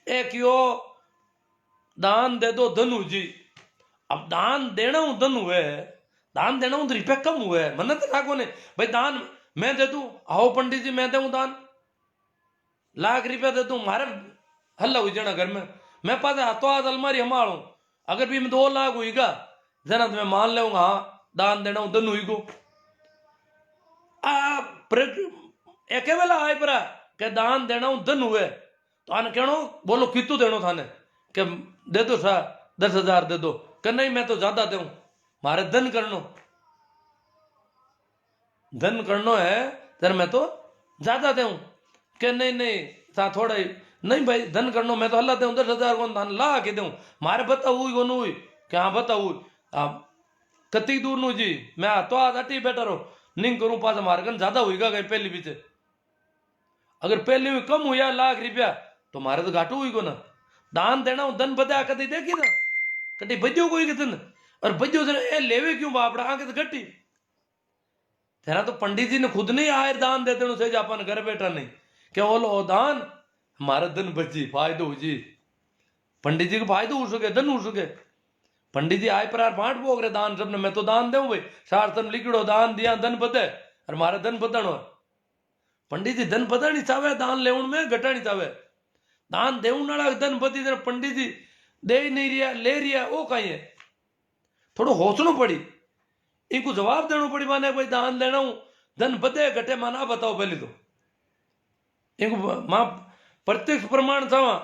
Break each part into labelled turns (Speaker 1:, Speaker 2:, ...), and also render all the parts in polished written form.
Speaker 1: एक यो दान दे दो धन जी। अब दान देना हूं धन हुए, दान देना हूं तो रुपया कम हुए, मन तो ना कोने भाई दान मैं दे दूं, आओ पंडित जी मैं दूं दान, लाख रुपया दे दूं, मारे हल्ला हुई जाना घर में, मैं पास हाथों हाथ अलमारी हमारूं, अगर भी मैं 2 लाख हुईगा जना तो मैं मान लूंगा हाँ दान देना हूं धन हुई को। एक वेला आए परा के दान देना हूं धन हुए तो आने कहनो बोलो कितू देनो थाने के दे दो सा 10,000 दे दो, कि नहीं मैं तो ज्यादा दूं, मारे धन करनो, धन करनो है तेरे मैं तो ज्यादा दूं, के नहीं नहीं सा थोड़ा ही नहीं भाई धन करनो मैं तो हल्ला दूं 10,000 को दान ला के दूं, मारे बता हुई को हुई क्या हाँ बता हुई कति दूर नु जी मैं तो आज अटी बैठा रहो नहीं करूं पास मारे कन ज्यादा हुईगा कहीं पहली बीच, अगर पहले में कम हुआ लाख रुपया तो मारे तो घाटू हुई को ना, दान देना धन बदा कदी देखी ना कटी बजो कोई धन, और बजो ए लेवे क्यों बापड़ा आके तो घटी तेरा तो पंडित जी ने खुद नहीं आए दान दे देनो से अपन घर बैठा नहीं क्या बोलो दान हमारा धन बची फायदो हो जी, पंडित जी को फायदो हो सके धन हो सके, पंडित जी आए पर बांट बोग रहे दान सबने, मैं तो दान दे भाई शास्त्र लिखड़ो दान दिया धन बदे और मारा धन बदनो, पंडित जी धन बदा नहीं चाहे दान लेवन में घटा नहीं चाहे, दान देवन वाला धन बदी तरह पंडित जी दे ही नहीं रिया ले रिया वो कहीं है, थोड़ा होचनो पड़ी इनको जवाब देना पड़ी माने कोई दान लेना हूं धन बदे घटे माना बताओ पहले तो इनको मां प्रत्यक्ष प्रमाण चावा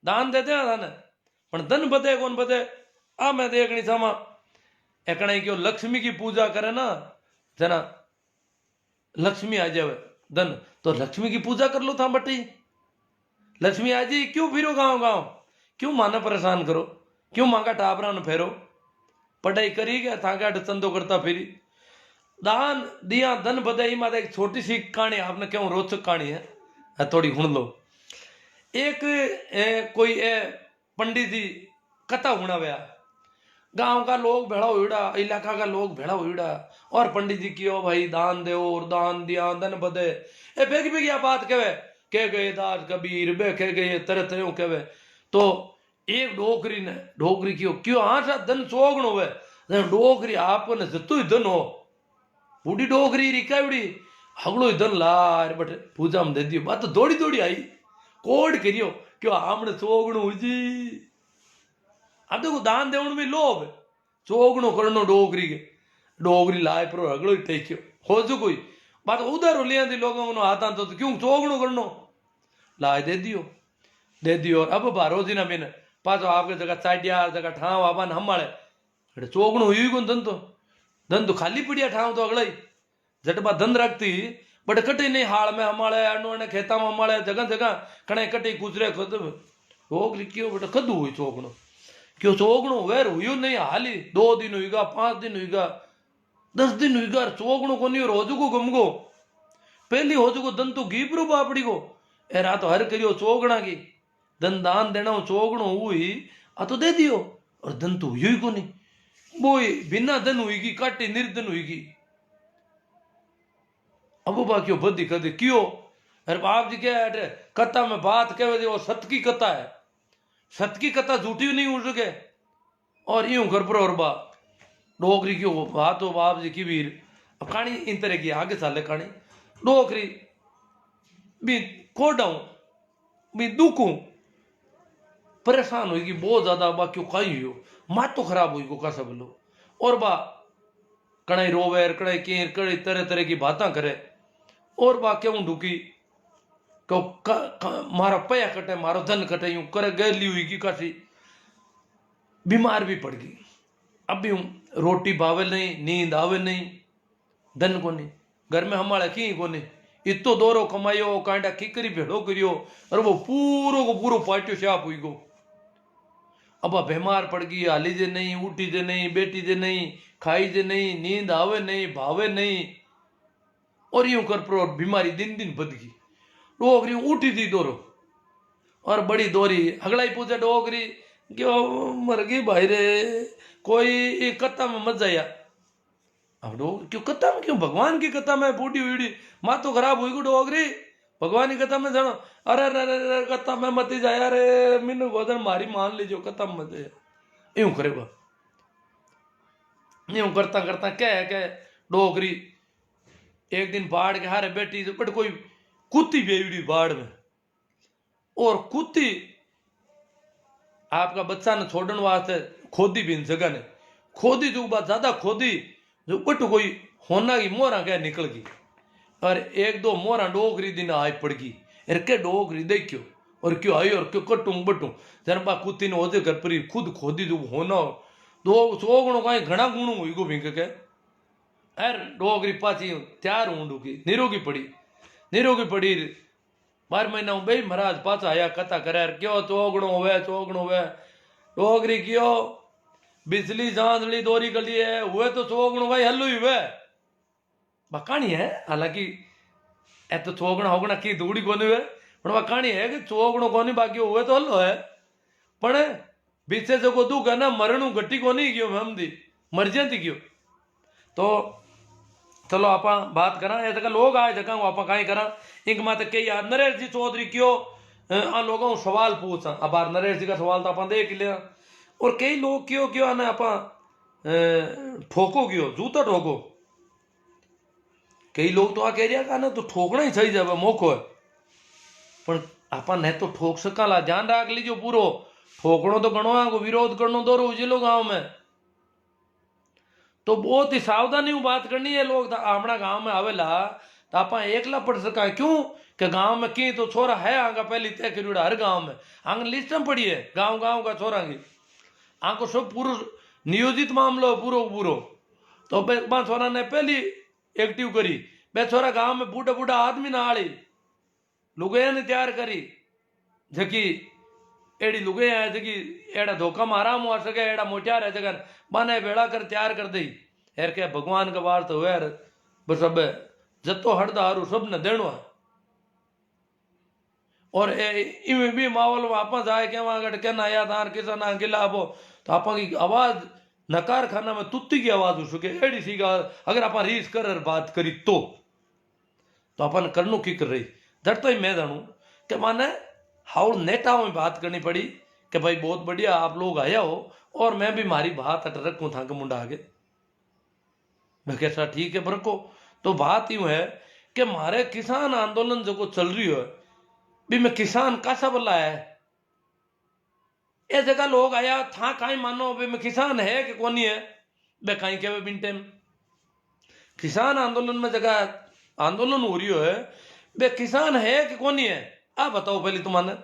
Speaker 1: दान देते हैं दान पर धन बदे कौन बदे आ मैं देखनी चावा एकने क्यों लक्ष्मी की पूजा करे ना जना लक्ष्मी आ जावे धन तो लक्ष्मी की पूजा कर लो था बटी, लक्ष्मी आ जी क्यों फिरो गांव गांव क्यों माना परेशान करो क्यों मांगा टाबरा न फेरो पढ़ाई करी गया था क्या चंदो करता फिरी, दान दिया धन बधाई माता एक छोटी सी कहानी आपने क्यों रोचक कहानी है थोड़ी सुन लो। एक कोई पंडित जी कथा हुआ गांव का लोग भेड़ा हुआ इलाका का लोग भेड़ा हुआ और पंडित जी की भाई दान दे और दान दिया धन बधे ए बेगी बेगी आ बात कह गए दास कबीर बे कह गए तरह तरह कहे तो एक डोकरी ने डोकरी क्यों हाँ सा धन सोगण हो डोकरी आपको ने जतो ही धन हो बूढ़ी डोकरी रिकावड़ी हगड़ो ही धन लार बट पूजा में दे दियो बात तो दौड़ी दौड़ी आई कोड करियो क्यों आमने सोगण जी अब देखो दान देवण में लोभ चोगणो करनो डोगरी के डोगरी लाए पर हगड़ो ही टेक्यो हो जो कोई बात उधर लिया थी लोगों को हाथा तो क्यों चोगणो करनो लाए दे दियो और अब बारोजी ना बिन पाचो आपके जगह चाडिया जगह ठाव आबान हमारे चोगणो हुई को धन तो खाली पड़िया ठाव तो अगला ही झटबा धन रखती बट कटे नहीं हाल में हमारे अनु खेता में हमारे जगह जगह कणे कटे गुजरे खुद डोगरी क्यों बेटा कदू हुई चोगणो क्यों चोगणो वेर हुई नहीं हाली 2 दिन हुईगा 5 दिन हुईगा 10 दिन हुईगा चोगणो को नहीं रोजू को गमगो पहली हो को धन तो घीपरू बापड़ी को ए रा तो हर करियो चोगणा की धन दान देना चोगणो हुई आ तो दे दियो और धन तो हुई को नहीं बोई बिना धन हुईगी काटी निर्धन हुईगी अब बाकी बदी कदे क्यों अरे बाप जी क्या कथा में बात कहे वो सत की कथा है सत की कथा झूठी नहीं हो सके और यूं कर पर और बा डोकरी क्यों बात हो बाप जी की वीर अब कहानी इन तरह की आगे साले कहानी डोकरी भी कोडाऊं भी दुखूं परेशान होगी बहुत ज्यादा बा क्यों कहीं हो मात तो खराब हुई को का सब लो और बा कड़ाई रोवेर कड़ाई केर कड़ाई तरह तरह की बातें करे और बा क्यों ढुकी मारा पया कटे मारो धन कटे यूं करे गली हुई की काशी बीमार भी पड़ गई अब भी रोटी भावे नहीं नींद आवे नहीं धन को नहीं घर में हमारे की को नहीं इतो दौरो कमायो कांडा किकरी भेड़ो करियो और वो पूरो को पूरो पाटियो शाप हुई गो अब बीमार पड़ गई हाली जे नहीं उठी जे नहीं बैठी जे नहीं खाई जे नहीं नींद आवे नहीं भावे नहीं और यूं कर प्रो बीमारी दिन दिन बद गई डोगरी उठी थी दोरो और बड़ी दोरी अगला ही पूछे डोगरी क्यों मर गई भाई रे कोई कथा में मत जाया अब डोगरी क्यों कथा में क्यों भगवान की कथा में बूढ़ी हुई माँ तो खराब हुई को डोगरी भगवान की कथा में जानो अरे अरे अरे अरे, कथा में मत जाया रे मीनू गोदन मारी मान लीजिए कथा में मत यूं करे बा यूं करता करता कह डोगरी एक दिन बाढ़ के हारे बैठी तो बट कोई कुत्ती बेवड़ी बाढ़ में और कुत्ती आपका बच्चा ने छोड़ने वास्ते खोदी भी इन जगह ने खोदी जो बात ज्यादा खोदी जो बट कोई होना की मोहरा कह निकल गई और एक दो मोहरा डोगरी दिन आई पड़ गई अरे के डोगरी देखियो और क्यों आई और क्यों कटूं बटूं जन बा कुत्ती ने ओजे घर पर खुद खोदी जो होना दो सोगणो कहीं घना गुणू हुई गो भिंक के अर डोगरी पाची तैयार ऊंडू की निरोगी पड़ी 12 महीना बे महाराज पाचा आया कथा करे क्यों चोगणो हुए डोगरी क्यों बिजली जांजली दोरी गली है हुए तो चोगणो भाई हल्लू ही हुए कहानी है हालांकि ए तो चोगणा होगणा की दूड़ी कोनी हुए पण कहानी है कि चोगणो कोनी बाकी हुए तो हल्लो है पण बीचे जो दुख है ना मरणु घटी कोनी गयो हमदी मर जाती गयो तो चलो आप बात करा ये जगह लोग आए जगह आप कहीं करा इंक माते कई याद नरेश जी चौधरी क्यों आ लोगों सवाल पूछा अब नरेश जी का सवाल तो आप देख लिया और कई लोग क्यों क्यों आने आप ठोको क्यों जूता ठोको कई लोग तो आ कह रहा ना तो ठोकना ही सही जावे मौको है पर आपा ने तो ठोक सकाला ध्यान राख लीजिए पूरो ठोकणो तो गणो है विरोध करनो दो उजिलो गांव में तो बहुत ही सावधानी बात करनी है लोग अपना गांव में आवेला तो आप एकला पढ़ सका क्यों कि गांव में की तो छोरा है आंगा पहली तय करूड़ा हर गांव में आंग लिस्ट में पड़ी है गांव गांव का छोरा की आंको सब पूरा नियोजित मामलो पूरो तो बा छोरा ने पहली एक्टिव करी बे छोरा गांव में बूढ़ा बूढ़ा आदमी ना आली लुगैया ने तैयार करी जकी एड़ी लुगैया है जकी एड़ा धोखा में आराम हो सके एड़ा मोटियार है जगह बने बेड़ा कर तैयार कर दी यार क्या भगवान का वार तो यार बस सब जत्तो हड़दा हारू सब ने देनो है और इवें भी माहौल में आपा जाए के वहां गट के ना या तार किसा ना गिला बो तो आपा की आवाज नकार खाना में तुत्ती की आवाज हो सके एड़ी सी का अगर आपा रीस कर बात करी तो अपन करनो की कर रही डरता ही मैं जानू कि माने हाउ नेता में बात करनी पड़ी कि भाई बहुत बढ़िया आप लोग आया हो और मैं भी मारी बात अट रखूं था कि मुंडा आगे मैं कैसा ठीक है बरको तो बात यूं है कि मारे किसान आंदोलन जो चल रही है भी मैं किसान कासा बोला है ये जगह लोग आया था कहीं मानो भी मैं किसान है कि कौन है बे कहीं के बिन किसान आंदोलन में जगह आंदोलन हो रही है बे किसान है कि कौन है आ बताओ पहले तुम्हारे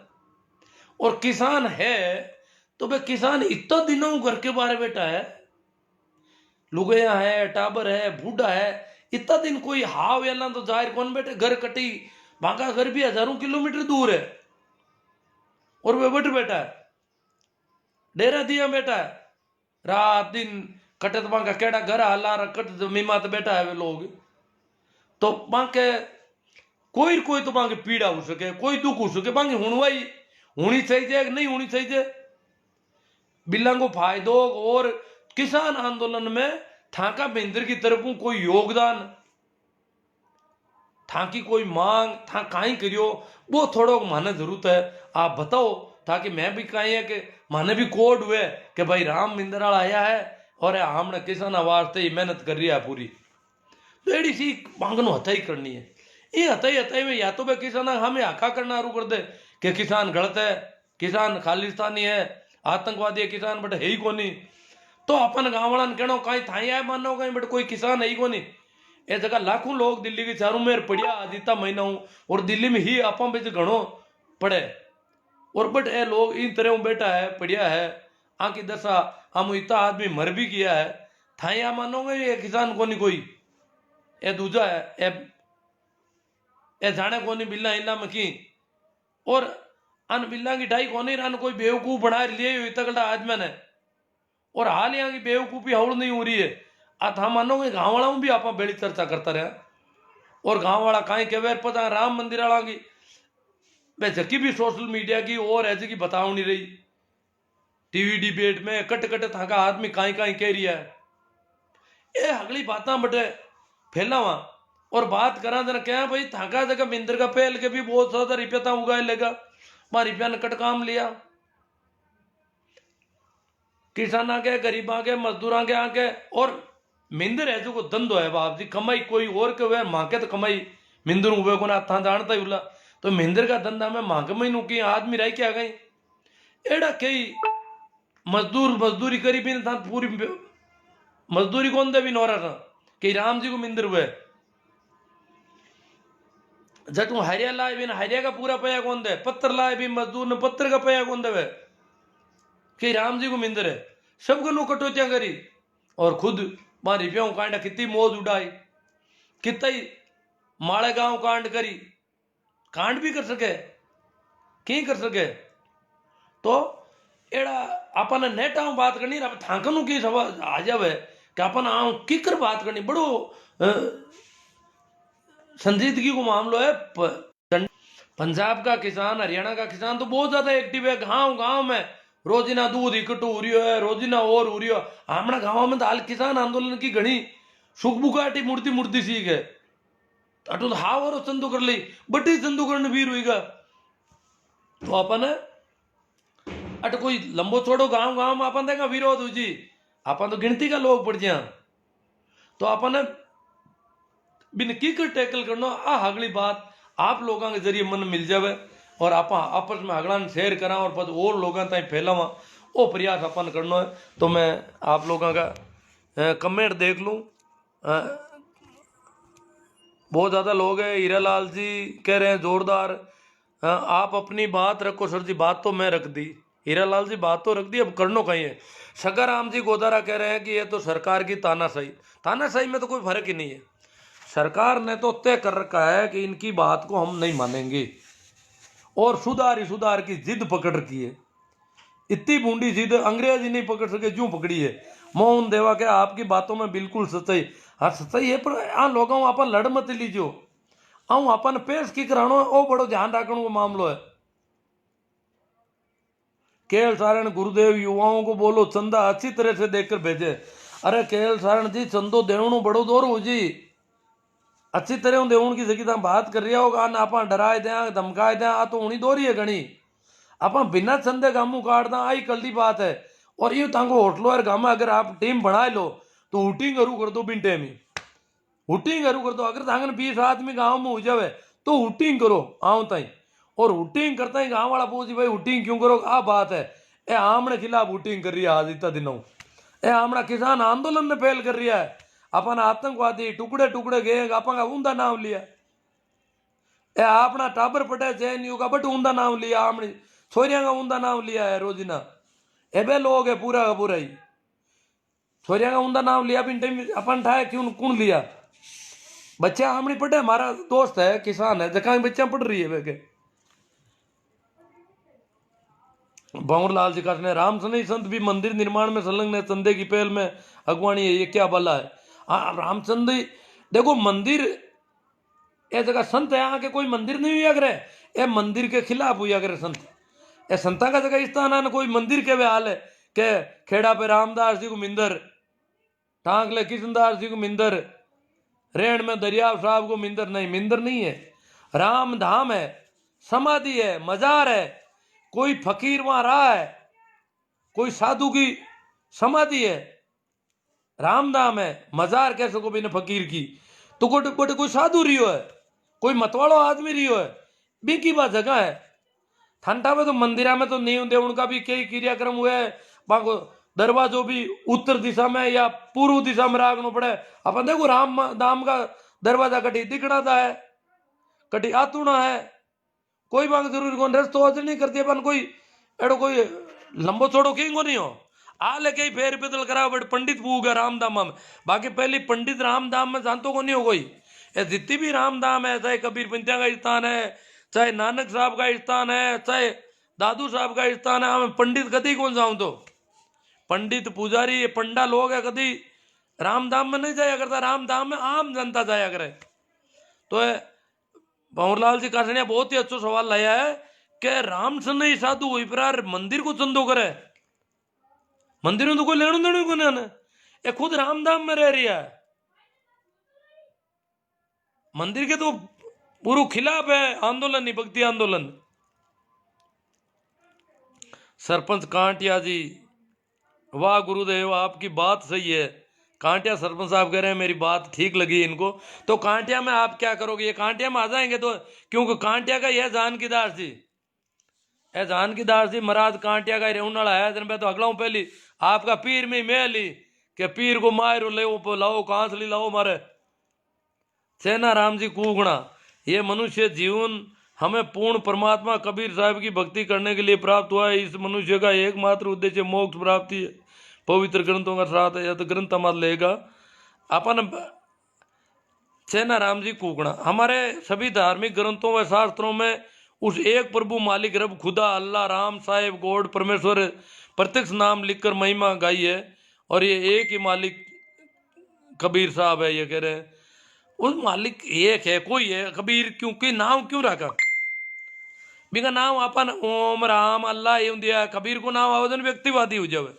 Speaker 1: और किसान है तो बे किसान इतना दिनों घर के बारे बैठा है लुगैया है टाबर है बूढ़ा है इतना दिन कोई हाव या ना तो जाहिर कौन बैठे घर कटी भागा घर भी हजारों किलोमीटर दूर है और वे बैठ बैठा है डेरा दिया बैठा है रात दिन कटत बांका केड़ा घर हला कट मीमात बैठा है वे लोग तो बांके कोई तो बांके पीड़ा हो सके कोई दुख हो सके बांके हुणवाई होनी चाहिए कि नहीं होनी चाहिए बिल्ला को फायदो और किसान आंदोलन में थाका बेंद्र की तरफ कोई योगदान थाकी कोई मांग था कहीं करियो वो थोड़ा माने जरूरत है आप बताओ ताकि मैं भी कहीं है कि माने भी कोड हुए कि भाई राम बिंदराल आया है और हमने किसान वास्ते ही मेहनत कर रही है पूरी तो एडी सी मांगनो हथाई करनी है ये हथाई में या तो भाई किसान हमें आखा करना शुरू कर दे कि किसान गलत है किसान खालिस्तानी है आतंकवादी है किसान बट है ही कोनी तो अपन गाँव वाला कहना कहीं थाई आए मानो कहीं बट कोई किसान है ही कोनी ये जगह लाखों लोग दिल्ली के चारों मेर पड़िया आदिता महीना हूं और दिल्ली में ही आपा बिच घणो पड़े और बट ए लोग इन तरह बैठा है पड़िया है आकी दशा हम इतना आदमी मर भी किया है थाई आ मानोगे ये किसान कोनी कोई ए दूजा है ए जाने कोनी बिल्ला इला में की और अन बिल्ला की ढाई कोनी रन कोई बेवकूफ बना लिए हुई तगड़ा आदमी ने और हाल यहाँ की बेवकूफी हौड़ नहीं हो रही है था मानोगे गाँव वाला भी आप बेड़ी चर्चा करता रहा और गाँव वाला कहीं कहे पता राम मंदिर वाला की मैं जकी भी सोशल मीडिया की और ऐसे की बताओ नहीं रही टीवी डिबेट में कट था का आदमी कहीं कहीं कह रही है ये अगली बात बटे फैलावा और बात करा जरा क्या भाई थाका जगह मिंदर का पहल के भी बहुत ज्यादा रुपया था उगाए लेगा मां रुपया ने कट काम लिया किसान के गरीब के मजदूर के आके और मिंदर है जो को धंधो है बाप जी कमाई कोई और के हुए मां के तो कमाई मिंदर हुए को ना था जानता ही उला तो मिंदर का धंधा में मां के महीनों की आदमी रह के आ गई एड़ा कई मजदूर मजदूरी करी भी था पूरी मजदूरी कौन दे भी नौरा था कि राम जी को मिंदर हुए जट हरिया लाए भी हरिया का पूरा पया कौन दे पत्थर लाए भी मजदूर ने पत्थर का पया कौन दे कि राम जी को मिंदर है सब गलो कटौतियां करी और खुद मारी प्यों कांड कितनी मौज उड़ाई कितना ही माड़े गांव कांड करी कांड भी कर सके कहीं कर सके तो एड़ा अपन नेटा बात करनी अब थाकनु की सवा आ जावे कि अपन आऊं किकर बात करनी बड़ो संजीदगी को मामलो है पंजाब का किसान हरियाणा का किसान तो बहुत ज्यादा एक्टिव है गांव गांव में रोजिना दूध इकट्ठो हो रही है रोजिना और हो रही है हमारा गांव में तो हाल किसान आंदोलन की घनी सुखबुकाटी मूर्ति मूर्ति सीख है अटो हाव और चंदू कर ली बड़ी चंदू करने वीर हुईगा तो अपन अट कोई लंबो छोड़ो गांव गांव में अपन देगा विरोध हुई जी अपन तो गिनती का लोग पड़ जा तो अपन बिन की कर टैकल करना आ अगली बात आप लोगों के जरिए मन मिल जावे और आप आपस में अगला शेयर करा और पद और लोगों ताई फैलावा वो प्रयास अपन करना है तो मैं आप लोगों का कमेंट देख लूँ बहुत ज़्यादा लोग हैं हीरालाल जी कह रहे हैं जोरदार आप अपनी बात रखो सर जी बात तो मैं रख दी हीरालाल जी बात तो रख दी अब करनो कहीं है सगाराम जी गोदारा कह रहे हैं कि ये तो सरकार की तानाशाही में तो कोई फर्क ही नहीं है सरकार ने तो तय कर रखा है कि इनकी बात को हम नहीं मानेंगे और सुधार की जिद पकड़ रखी है इतनी बूंदी जिद अंग्रेजी नहीं पकड़ सके क्यों पकड़ी है मोहन देवा के आपकी बातों में बिल्कुल सच्चाई हाँ सच्चाई है पर हाँ लोगों अपन लड़ मत लीजियो आऊँ अपन पेश की करानो ओ बड़ो ध्यान रखने को मामलो है केएल सारण गुरुदेव युवाओं को बोलो चंदा अच्छी तरह से देकर भेजे अरे केएल सारण जी चंदो देवणु बड़ो दौर हो जी अच्छी तरह देवण की जगह बात कर रहा होगा ना आप डराए दें धमकाए दें आ तो उन्हीं दौरी है घनी आप बिना चंदे गामू काट दा आई कल्दी बात है और ये तांगो होटलो यार गामा अगर आप टीम बना लो तो हुटिंग करू कर दो बिन टाइम हुटिंग करू कर दो अगर तांगन 20 आदमी गाँव में हो जावे तो हुटिंग करो आऊं ताई और हुटिंग करता ही गाँव वाला पूछ भाई हुटिंग क्यों करो आ बात है ए आमने खिलाफ हुटिंग कर रही है आज इतना दिनों ए आमना किसान आंदोलन में फैल कर रहा है अपन आतंकवादी टुकड़े टुकड़े गए अपन का ऊंदा नाम लिया ए अपना टाबर पटे चैन यू का बट ऊंदा नाम लिया आमनी छोरिया का ऊंदा नाम लिया है रोजिना एबे लोग है पूरा का पूरा ही छोरिया का ऊंदा नाम लिया बिन टाइम अपन ठाए क्यों कौन लिया बच्चा हमने पढ़े हमारा दोस्त है किसान है जगह बच्चा पढ़ रही है वे भंवरलाल जी कहते हैं राम सनई संत भी मंदिर निर्माण में संलग्न है चंदे की पहल में अगवानी है ये क्या बला है हाँ रामचंद देखो मंदिर ये जगह संत है यहाँ के कोई मंदिर नहीं हुआ करे ये मंदिर के खिलाफ हुआ करे संत ये संता का जगह स्थान है ना कोई मंदिर के वे हाल है के खेड़ा पे रामदास जी को मिंदर टांगले किशनदास जी को मिंदर रेण में दरियाव साहब को मिंदर नहीं है राम धाम है समाधि है मजार है कोई फकीर वहां रहा है कोई साधु की समाधि है रामधाम है मजार कैसे को बिना फकीर की तो कोई साधु रियो है कोई मतवाड़ो आदमी रियो है बीकी बात जगह है ठंडा में तो मंदिरा में तो नहीं होते उनका भी कई क्रियाक्रम हुए बाको दरवाजो भी उत्तर दिशा में या पूर्व दिशा में राखना पड़े अपन देखो राम धाम का दरवाजा कटी दिखना था है कटी आतुना है कोई बात जरूरी कौन रस्तो अजर नहीं करती अपन कोई एडो कोई लंबो चौड़ो कहीं को नहीं हो आ लेके ही फेर पैदल करा बट पंडित पूगा रामधाम में बाकी पहली पंडित रामधाम में जानतो को नहीं हो कोई ये जितनी भी रामधाम है चाहे कबीर पंत्या का स्थान है चाहे नानक साहब का स्थान है चाहे दादू साहब का स्थान है हमें पंडित कदी कौन जाऊं तो पंडित पुजारी पंडा लोग है कदी रामधाम में नहीं जाया करता रामधाम में आम जनता जाया करे तो भंवरलाल जी कासनिया बहुत ही अच्छा सवाल लाया है कि राम से नहीं साधु हुई पर मंदिर को चंदो करे मंदिर में तो कोई लेनो देनो को नहीं ये खुद रामधाम में रह रही है मंदिर के तो पूरा खिलाफ है आंदोलन ही, भक्ति आंदोलन। सरपंच कांटिया जी, वाह गुरुदेव आपकी बात सही है। कांटिया सरपंच साहब कह रहे हैं मेरी बात ठीक लगी इनको। तो कांटिया में आप क्या करोगे? ये कांटिया में आ जाएंगे तो, क्योंकि कांटिया का यह जानकीदास जी, ए जानकीदास जी महाराज कांटिया का रेहने वाला है। मैं तो अगला हूं पहली आपका पीर में मैं ली के पीर को मारो ले लाओ कहां से लाओ मारे। सेना राम जी कूगणा, ये मनुष्य जीवन हमें पूर्ण परमात्मा कबीर साहब की भक्ति करने के लिए प्राप्त हुआ है। इस मनुष्य का एकमात्र उद्देश्य मोक्ष प्राप्ति है। पवित्र ग्रंथों का साथ है, या तो ग्रंथ मत लेगा अपन। सेना राम जी कूकड़ा, हमारे सभी धार्मिक ग्रंथों व शास्त्रों में उस एक प्रभु मालिक रब खुदा अल्लाह राम साहेब गॉड परमेश्वर प्रत्यक्ष नाम लिखकर महिमा गाई है। और ये एक ही मालिक कबीर साहब है। ये कह रहे हैं उस मालिक एक है, कोई है कबीर, क्योंकि नाम क्यों रखा? बिका नाम अपन ओम राम अल्लाह एवं दिया। कबीर को नाम आवेदन व्यक्तिवादी हो जावे।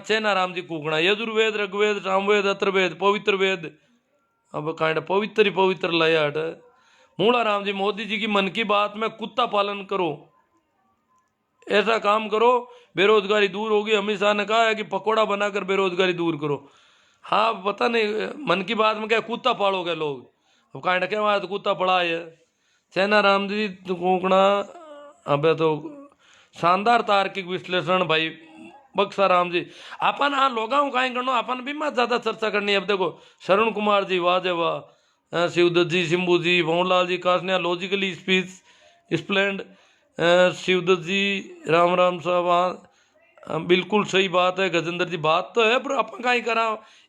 Speaker 1: सेना राम जी कूकड़ा, यजुर्वेद ऋग्वेद सामवेद अथर्ववेद पवित्र वेद, अब कांड पवित्र ही पवित्र लाया हट। मूला राम जी, मोदी जी की मन की बात में कुत्ता पालन करो, ऐसा काम करो बेरोजगारी दूर होगी। अमित शाह ने कहा है कि पकौड़ा बनाकर बेरोजगारी दूर करो। हाँ पता नहीं मन की बात में क्या कुत्ता पालोगे लोग? अब कांड क्या वहां तो कुत्ता पड़ा है। सेना राम जी कोकणा, अब तो शानदार तार्किक विश्लेषण भाई बक्सा राम जी। अपन हाँ लोगों का करना, अपन भी मत ज्यादा चर्चा करनी है। अब देखो शरण कुमार जी वाह जय वाह, शिवदत्त जी शंभू जी भवनलाल जी कासनिया लॉजिकली स्पीच स्प्लेंड, शिवदत्त जी राम राम साहब हाँ बिल्कुल सही बात है। गजेंद्र जी बात तो है पर अपन का ही करा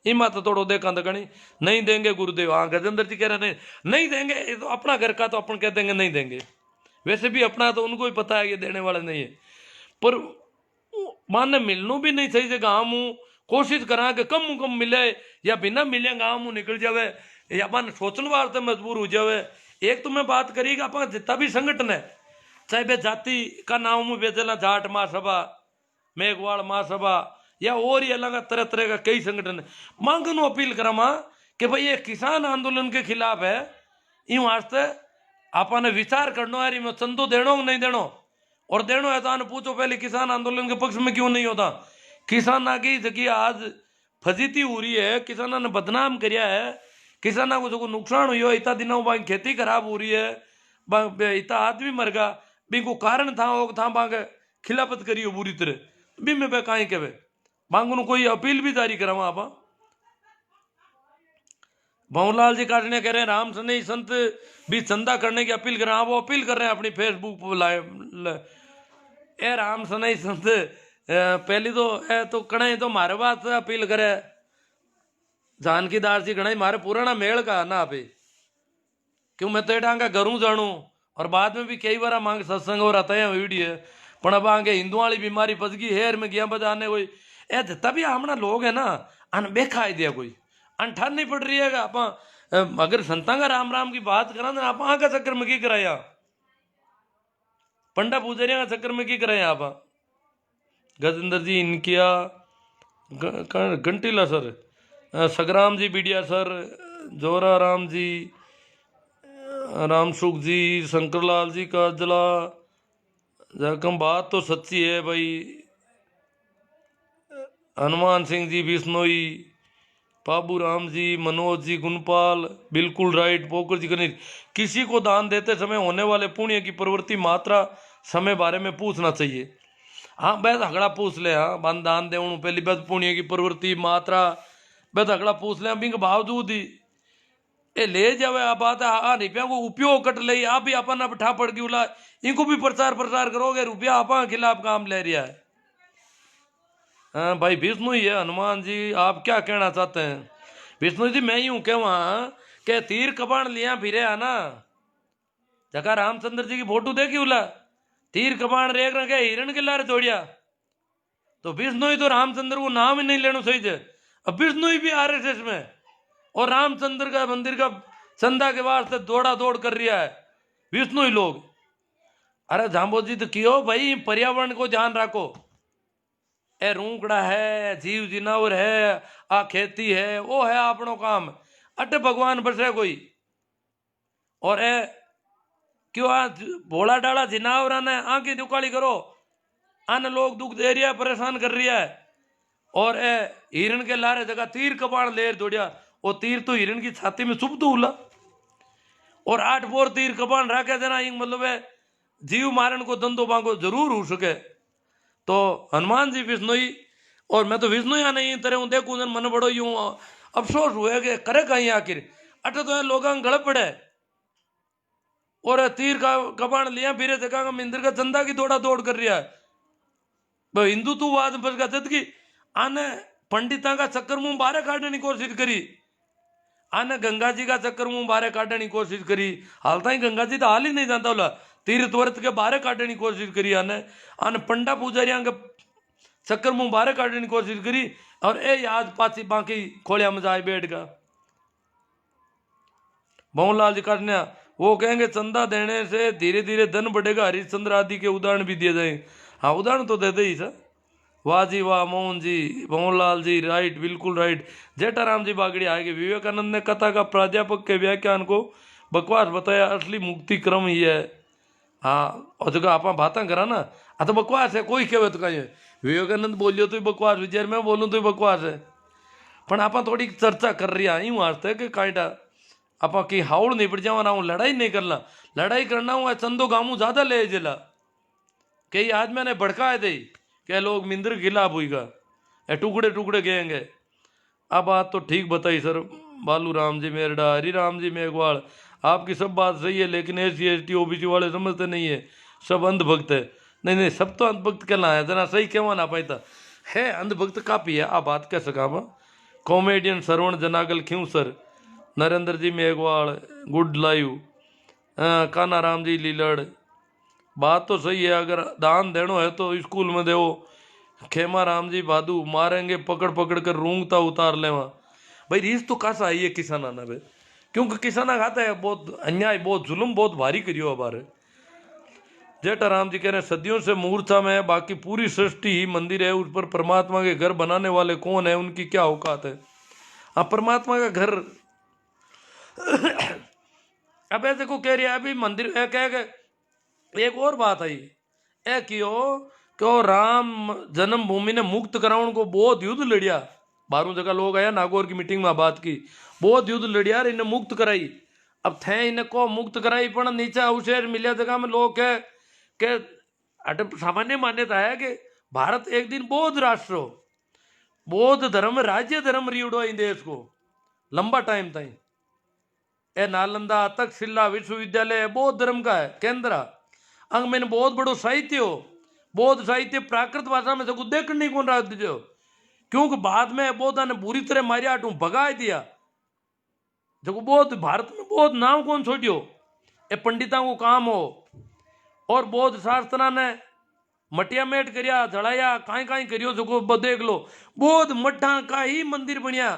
Speaker 1: इमा तो थोड़ो देखा दकनी नहीं देंगे गुरुदेव। हाँ गजेंद्र जी कह रहे नहीं देंगे, ये तो अपना घर का तो अपन कह देंगे नहीं देंगे। वैसे भी अपना तो उनको ही पता है कि देने वाले नहीं है, पर माने मिलनू भी नहीं सही जगह हम कोशिश करा कि कम मिले या बिना मिले गाँव निकल जावे, या अपन सोचने वास्ते मजबूर हो जावे। एक तो मैं बात करी कि अपन जितना भी संगठन है, चाहे वे जाति का नाम बेचला जाट महासभा मेघवाड़ महासभा या और ही अलग तरह तरह का कई संगठन है, मांगनो अपील करा कि भाई ये किसान आंदोलन के खिलाफ है। इन वास्ते आपा ने विचार करना है मैं चंदो देनो नहीं देनो, और देनो है तो आने पूछो पहले किसान आंदोलन के पक्ष में क्यों नहीं होता। किसाना की जगह आज फजीती हो रही है, किसाना ने बदनाम करिया है, किसाना को जो नुकसान हुई इतना दिनों बाद खेती खराब हो रही है, इतना आदमी मर गया बिको कारण था बांग खिलाफत करियो बुरी तरह भी मैं पे कहीं के बांगू कोई अपील भी जारी करा आप। भवनलाल जी काटने कह रहे हैं राम सने संत भी चंदा करने की अपील कर रहे हैं। वो अपील कर रहे हैं अपनी फेसबुक पर ए राम सने संत पहली तो ए तो कड़ा तो मारे बात अपील करे जानकीदास जी कड़ा मारे पुराना मेल का ना पे क्यों मैं तो एडांगा घरों जानू और बाद में भी कई बार मांग सत्संग हो रहा है वीडियो पण अब आगे हिंदुओं वाली बीमारी पचगी हेर में गया बजाने कोई ए तभी हमना लोग है ना अन बेखा दिया कोई अनठान नहीं पड़ रही है आप अगर संतां का राम राम की बात करा ना आप का चक्कर में की कराया पंडा पुजारिया का चक्कर में की कराया आप। गजेंद्र जी इनकिया घंटीला सर, सगराम जी बीडिया सर, जोरा राम जी, रामसुख जी, शंकरलाल जी का जला जखम बात तो सच्ची है भाई। हनुमान सिंह जी बिश्नोई, बाबू राम जी, मनोज जी गुनपाल बिल्कुल राइट। पोकर जी कनीर, किसी को दान देते समय होने वाले पुण्य की प्रवृत्ति मात्रा समय बारे में पूछना चाहिए। हाँ बस अगला पूछ ले, हाँ बंद दान दे पहली बस पुण्य की प्रवृत्ति मात्रा बस अगला पूछ ले। बिंग बावजूद ही ए ले जावे आ बात आ रुपया को उपयोग कट ले आप भी अपन अब ठा पड़ गई उला इनको भी प्रचार प्रसार करोगे रुपया आपा खिलाफ काम ले रहा है। हाँ भाई विष्णु ही है। हनुमान जी आप क्या कहना चाहते हैं? विष्णु जी मैं यूं कहवा के तीर कबाण लिया फिरे है ना जगह रामचंद्र जी की फोटो देखी उला तीर कबाण रेख रखे हिरण के लारे तोड़िया तो विष्णु ही तो रामचंद्र को नाम ही नहीं लेना सही थे। अब विष्णु ही भी आरएसएस में और रामचंद्र का मंदिर का चंदा के वास्ते दौड़ा दौड़ कर रहा है विष्णु ही लोग। अरे जाम्बो जी तो क्यों भाई पर्यावरण को ध्यान रखो। ए रूंकड़ा है जीव जिनावर है आ खेती है वो है अपनो काम अटे भगवान बसे कोई और ए क्यों आज भोला डाला जिनावरा ने आंखें दुकाली करो, अन लोग दुख दे रिया, परेशान कर रिया है। और ए हिरण के लारे जगह तीर कपाण लेर दौड़िया, वो तीर तो हिरण की छाती में चुभ दो उला, और 8 बोर तीर कपाण राखे देना, मतलब है जीव मारण को धंधो बांगो जरूर हो सके। तो हनुमान जी विष्णुई, और मैं तो विष्णु या नहीं तरह हूं देखू मन बड़ो यूं अफसोस हुए कि करे कहीं आखिर अट तो लोग गड़ पड़े, और तीर का कपाण लिया फिर देखा मिंदर का चंदा की दौड़ा दौड़ कर रहा है। हिंदुत्ववाद बस का जदगी आने पंडिता का चक्कर मुंह बारे काटने की कोशिश करी, आने गंगा जी का चक्कर मुंह बारे काटने की कोशिश करी, हालता ही गंगा जी तो हाल ही नहीं जानता बोला, तीर्थ वर्त के बारे काटने की कोशिश करी, आने आने पंडा पुजारिया के चक्कर मुंह बारे काटने की कोशिश करी, और ए आज पाची बाकी खोलिया मजाए बैठ का भवनलाल जी काटने। वो कहेंगे चंदा देने से धीरे धीरे धन बढ़ेगा, हरिश्चंद्र आदि के उदाहरण भी दिए जाए। हाँ उदाहरण तो दे दे ही सर, वाह जी वाह मोहन जी, भवनलाल जी राइट, बिल्कुल राइट। जेठाराम जी बागड़ी आएंगे, विवेकानंद ने कथा का प्राध्यापक के व्याख्यान को बकवास बताया, असली मुक्ति क्रम ही है। हाँ और जो आप बातें करा ना आ तो बकवास है, कोई कहे तो कहीं विवेकानंद बोलियो तो बकवास, विचार में बोलूँ तो बकवास है, पर आप थोड़ी चर्चा कर रही है यूँ वास्ते कि काइटा आप कहीं हाउड़ नहीं पड़ जावा ना, लड़ाई नहीं करना, लड़ाई करना हुआ चंदो गामू ज्यादा ले जिला कई आज मैंने भड़काए दे क्या लोग मिंदर खिलाफ हुईगा, टुकड़े टुकड़े गएंगे। अब बात तो ठीक बताई सर बालू राम जी मेरडा, हरी राम जी मेघवाल, आपकी सब बात सही है, लेकिन SC ST OBC वाले समझते नहीं है, सब अंधभक्त है। नहीं नहीं सब तो अंधभक्त कहना है, जना सही कहवा ना पाता है, अंधभक्त काफी है। आ बात कह सका कॉमेडियन श्रवण जनागल क्यों सर, नरेंद्र जी मेघवाल गुड लाइव, काना राम जी लीलड़, बात तो सही है, अगर दान देनो है तो स्कूल में दो। खेमा राम जी भादू मारेंगे पकड़ पकड़ कर रूंगता उतार लेवा, भाई रीस तो कासा आई है किसाना ना भाई, क्योंकि किसाना खाता है बहुत अन्याय, बहुत जुल्म बहुत भारी करियो हमारे। जेठाराम जी कह रहे हैं सदियों से मूर्छा में है, बाकी पूरी सृष्टि ही मंदिर है, उस पर परमात्मा के घर बनाने वाले कौन है, उनकी क्या औकात है। अब परमात्मा का घर अब ऐसे को कह रही है अभी मंदिर कह एक और बात आई ए क्यों राम जन्मभूमि ने मुक्त कराउन को बहुत युद्ध लड़िया, 12 जगह लोग आया नागौर की मीटिंग में बात की, बहुत युद्ध लड़िया इन्हें मुक्त कराई। अब थे इन्हें को मुक्त कराई पर नीचे अवशेष मिले जगह में लोग के सामान्य मान्यता है कि भारत एक दिन बौद्ध राष्ट्र हो, बौद्ध धर्म राज्य धर्म रीड़ो इन देश को लंबा टाइम तक। ए नालंदा तक्षशिला विश्वविद्यालय बौद्ध धर्म का है केंद्र, अंग में बहुत बड़ो साहित्य हो, बौद्ध साहित्य प्राकृत भाषा में सबको देख नहीं कौन रहा दीजिए, क्योंकि बाद में बौद्धा ने बुरी तरह मारिया टू भगा दिया, जो बौद्ध भारत में बौद्ध नाम कौन छोड़ियो, ए पंडितों को काम हो, और बौद्ध शास्त्र ने मटिया मेट करिया जड़ाया काई काई करियो, जो देख लो बौद्ध मठा का ही मंदिर बनिया,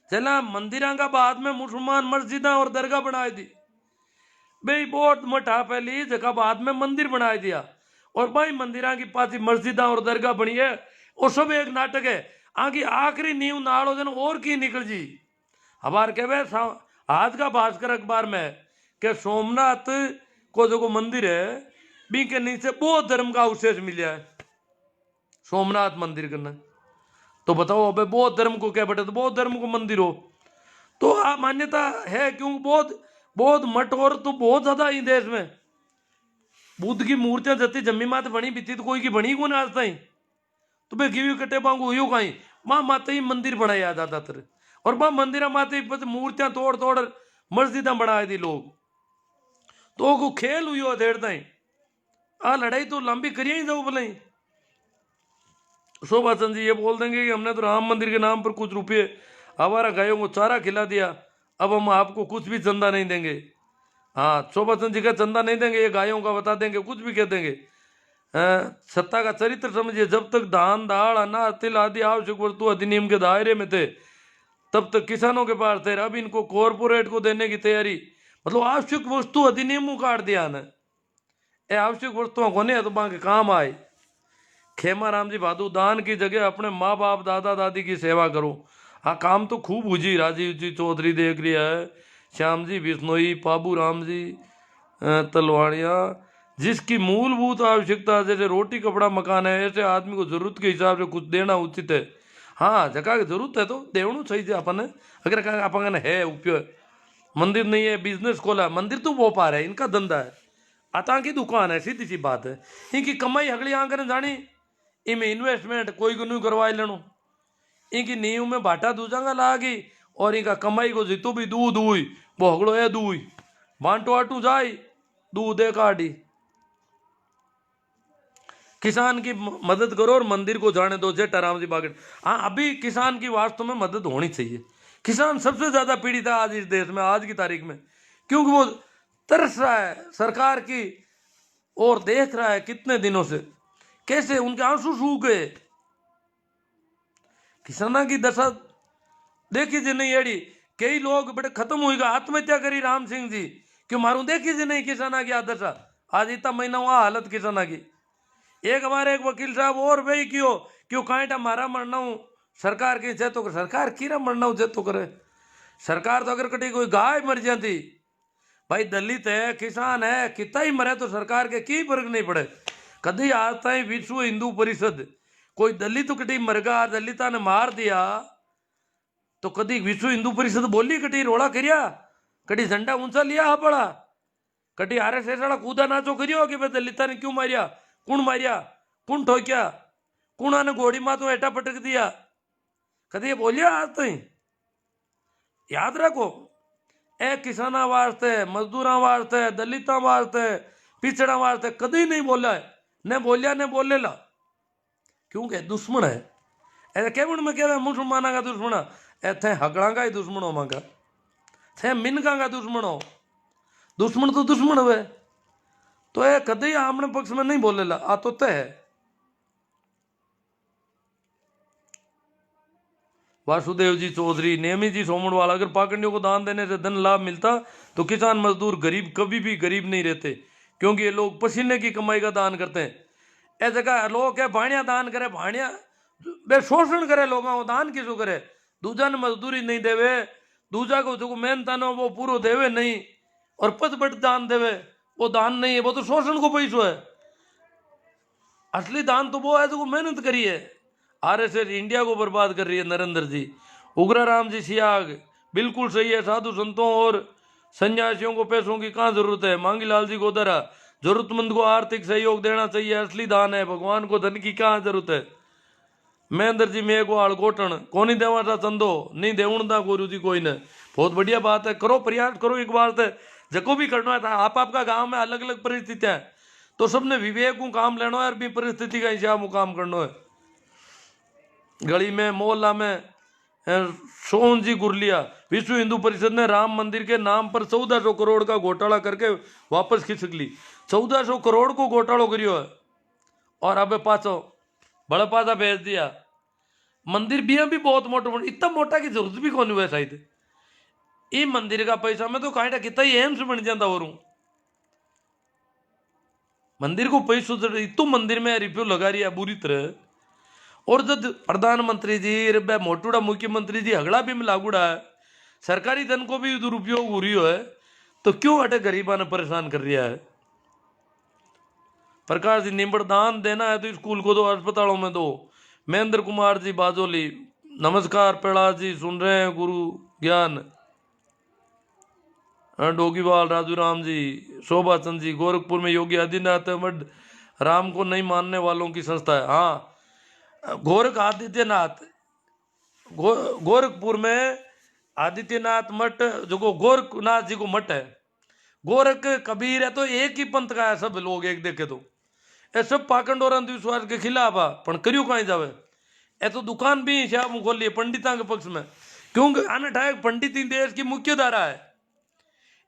Speaker 1: चला मंदिर का बाद में मुसलमान मस्जिदा और दरगाह बनाई दी, भाई बौद्ध मठा पहली जगह बाद में मंदिर बनाई दिया, और भाई मंदिर की पासी मस्जिदा और दरगाह बनी है, और सब एक नाटक है। आगे आखिरी नींव नाड़ो जन और की निकल जी हमार कहे आज का भास्कर अखबार में के सोमनाथ को जो मंदिर है बी के नीचे बौद्ध धर्म का अवशेष मिला है, सोमनाथ मंदिर करना, तो बताओ अबे बौद्ध धर्म को क्या बेटा, तो बौद्ध धर्म को मंदिर हो तो आ मान्यता है, क्यों बौद्ध मठ और तो बहुत ज्यादा ही देश में, बुद्ध की मूर्तियां जती जम्मी मात बनी बीती तो कोई की बनी को आज ताई, तो बे गिवी कटे बांगू यो कहीं माँ माते ही मंदिर बनाया ज्यादातर, और वह मंदिर माते मूर्तियां तोड़ तोड़ मस्जिदा बनाए दी लोग, तो को खेल हुई देर ताई आ लड़ाई तो लंबी करिए ही जाओ भले। शोभा चंद जी ये बोल देंगे कि हमने तो राम मंदिर के नाम पर कुछ रुपये हमारा गायों को चारा खिला दिया, अब हम आपको कुछ भी चंदा नहीं देंगे। हाँ शोभा चंद जी का चंदा नहीं देंगे, ये गायों का बता देंगे, कुछ भी कह देंगे। सत्ता का चरित्र समझिए, जब तक धान दाल अनाज तिल आदि आवश्यक वस्तु अधिनियम के दायरे में थे तब तक किसानों के पास थे, अब इनको कॉरपोरेट को देने की तैयारी, मतलब आवश्यक वस्तु अधिनियम काट दिया ना, ये आवश्यक वस्तुओं को नहीं तो बाकी काम आए। खेमा राम जी भादू दान की जगह अपने माँ बाप दादा दादी की सेवा करो। हाँ काम तो खूब हुई, राजीव जी चौधरी देख रही है, श्याम जी बिश्नोई, पाबू राम जी तलवाड़िया, जिसकी मूलभूत आवश्यकता जैसे रोटी कपड़ा मकान है, ऐसे आदमी को जरूरत के हिसाब से कुछ देना उचित है। हाँ, जगह की जरूरत है तो देवणु सही है अपन ने, अगर अपन है उपयोग। मंदिर नहीं है, बिजनेस खोला, मंदिर तो वो पा रहे है, इनका धंधा है, आता की दुकान है, सीधी सी बात है। इनकी कमाई अगली आंकर जानी, इनमें इन्वेस्टमेंट कोई को नहीं करवाए लेनो, इनकी नींव में बाटा दूजागा लागी, और इनका कमाई को जितू भी दूध हुई वो हगड़ो है दूई बांटो आटू जाई दूध दे काटी। किसान की मदद करो और मंदिर को जाने दो, जय राम जी बागड़। हाँ, अभी किसान की वास्तव में मदद होनी चाहिए। किसान सबसे ज्यादा पीड़ित है आज इस देश में, आज की तारीख में, क्योंकि वो तरस रहा है सरकार की और देख रहा है कितने दिनों से कैसे उनके आंसू सूख गए। किसाना की दशा देखी जी नहीं एड़ी, कई लोग बड़े खत्म हुएगा, आत्महत्या करी राम सिंह जी, क्यों मारू देखी जी नहीं किसाना की दशा। आज इतना महीना हुआ हालत किसाना की। एक हमारे एक वकील साहब और वही क्यों कांटा मारा मरना हूं सरकार की जय तो करे, सरकार कीरा मरना हूं जय तो करे। सरकार तो अगर कटी कोई गाय मर जाती, भाई दलित है किसान है कितना ही मरे तो सरकार के की फर्क नहीं पड़े। कभी आता है विश्व हिंदू परिषद कोई दलित कटी मरगा, दलिता ने मार दिया तो कभी विश्व हिंदू परिषद बोली, कटी रोड़ा करिया, कटी झंडा ऊंचा लिया पड़ा, कटी आरएसएस वाला कूदा नाचो करियो कि भाई दलिता ने क्यों मारिया, कुण ठोक्या, कुणा ने घोड़ी मातो हेठा पटक दिया, कभी ये बोलिया आज तो ही। याद रखो, ए किसाना वास्ते, मजदूरा वास्ते, दलिता वास्ते, पिछड़ा वास्ते कभी नहीं बोला है, न बोलिया न बोलेला, क्योंकि दुश्मन है। ऐसे केवल में कह मुसलमाना का दुश्मन, थे हकड़ा का ही दुश्मन हो, मांगा थे मिनका का दुश्मन हो, दुश्मन तो दुश्मन हुए तो ये कभी आमने पक्ष में नहीं बोलेला, आ तो तय है। वासुदेव जी चौधरी, नेमी जी सोमड़वाल, अगर पाखंडियों को दान देने से धन लाभ मिलता तो किसान मजदूर गरीब कभी भी गरीब नहीं रहते, क्योंकि ये लोग पसीने की कमाई का दान करते हैं। ऐ जगह लोग क्या भाणिया दान करे, भाणिया बे शोषण करे लोगों को, दान किसको करे, दूजा ने मजदूरी नहीं देवे, दूजा को जो मेहनत नो वो पूरा देवे नहीं, और पद बट दान देवे वो दान नहीं है, वो तो शोषण को पैसो है। असली दान तो वो है जो मेहनत करी है। आरएसएस इंडिया को बर्बाद कर रही है नरेंद्र जी। उग्राराम जी सियाग बिल्कुल सही है, साधु संतों और सन्यासियों को पैसों की कहाँ जरूरत है। मांगीलाल जी गोदरा, जरूरतमंद को आर्थिक सहयोग देना चाहिए, असली दान है, भगवान को धन की कहाँ जरूरत है। महेंद्र जी मेघवाल गोटन, को नहीं देवा था चंदो, नहीं देवण था गुरु जी कोई ने, बहुत बढ़िया बात है, करो प्रयास करो एक बार से, जको भी करना था। आपका गांव में अलग अलग परिस्थितियां है तो सबने विवेक को काम लेना है और भी परिस्थिति का हिसाब में काम करना है। गली में मोहल्ला में सोहन जी गुरलिया, विश्व हिंदू परिषद ने राम मंदिर के नाम पर 1400 करोड़ का घोटाला करके वापस खिसक ली। 1400 करोड़ को घोटालो करियो है और अब पाचो बड़ा पाचा भेज दिया। मंदिर भी बहुत मोटा, इतना मोटा की जरूरत भी कौन हुआ शायद। ये मंदिर का पैसा में तो कांटा कितना ही एम्स बन जाता और मंदिर को पैसों इतो मंदिर में रिव्यू लगा रही है बुरी तरह। और जब प्रधानमंत्री जी मोटूड़ा मुख्यमंत्री जी हगड़ा भी में लागूड़ा है, सरकारी धन को भी दुरुपयोग हो रही है, तो क्यों अटे गरीबा ने परेशान कर रहा है। प्रकाश जी निम्बड़ दान देना है तो स्कूल को दो, अस्पतालों में दो। महेंद्र कुमार जी बाजोली नमस्कार, प्रहलाद जी सुन रहे हैं गुरु ज्ञान। डोगीवाल राजू राम जी, शोभा चंद जी, गोरखपुर में योगी आदित्यनाथ मठ राम को नहीं मानने वालों की संस्था है। हाँ, गोरख आदित्यनाथ गोरखपुर में आदित्यनाथ मठ जो गोरखनाथ जी को मठ है, गोरख कबीर है तो एक ही पंथ का है, सब लोग एक देखे तो ये सब पाखंड और अंधविश्वास के खिलाफ है, पर करियो कहीं जावे। ए तो दुकान भी हिसाब खोलिए पंडिता के पक्ष में, क्योंकि अनठायक पंडित ही देश की मुख्य धारा है।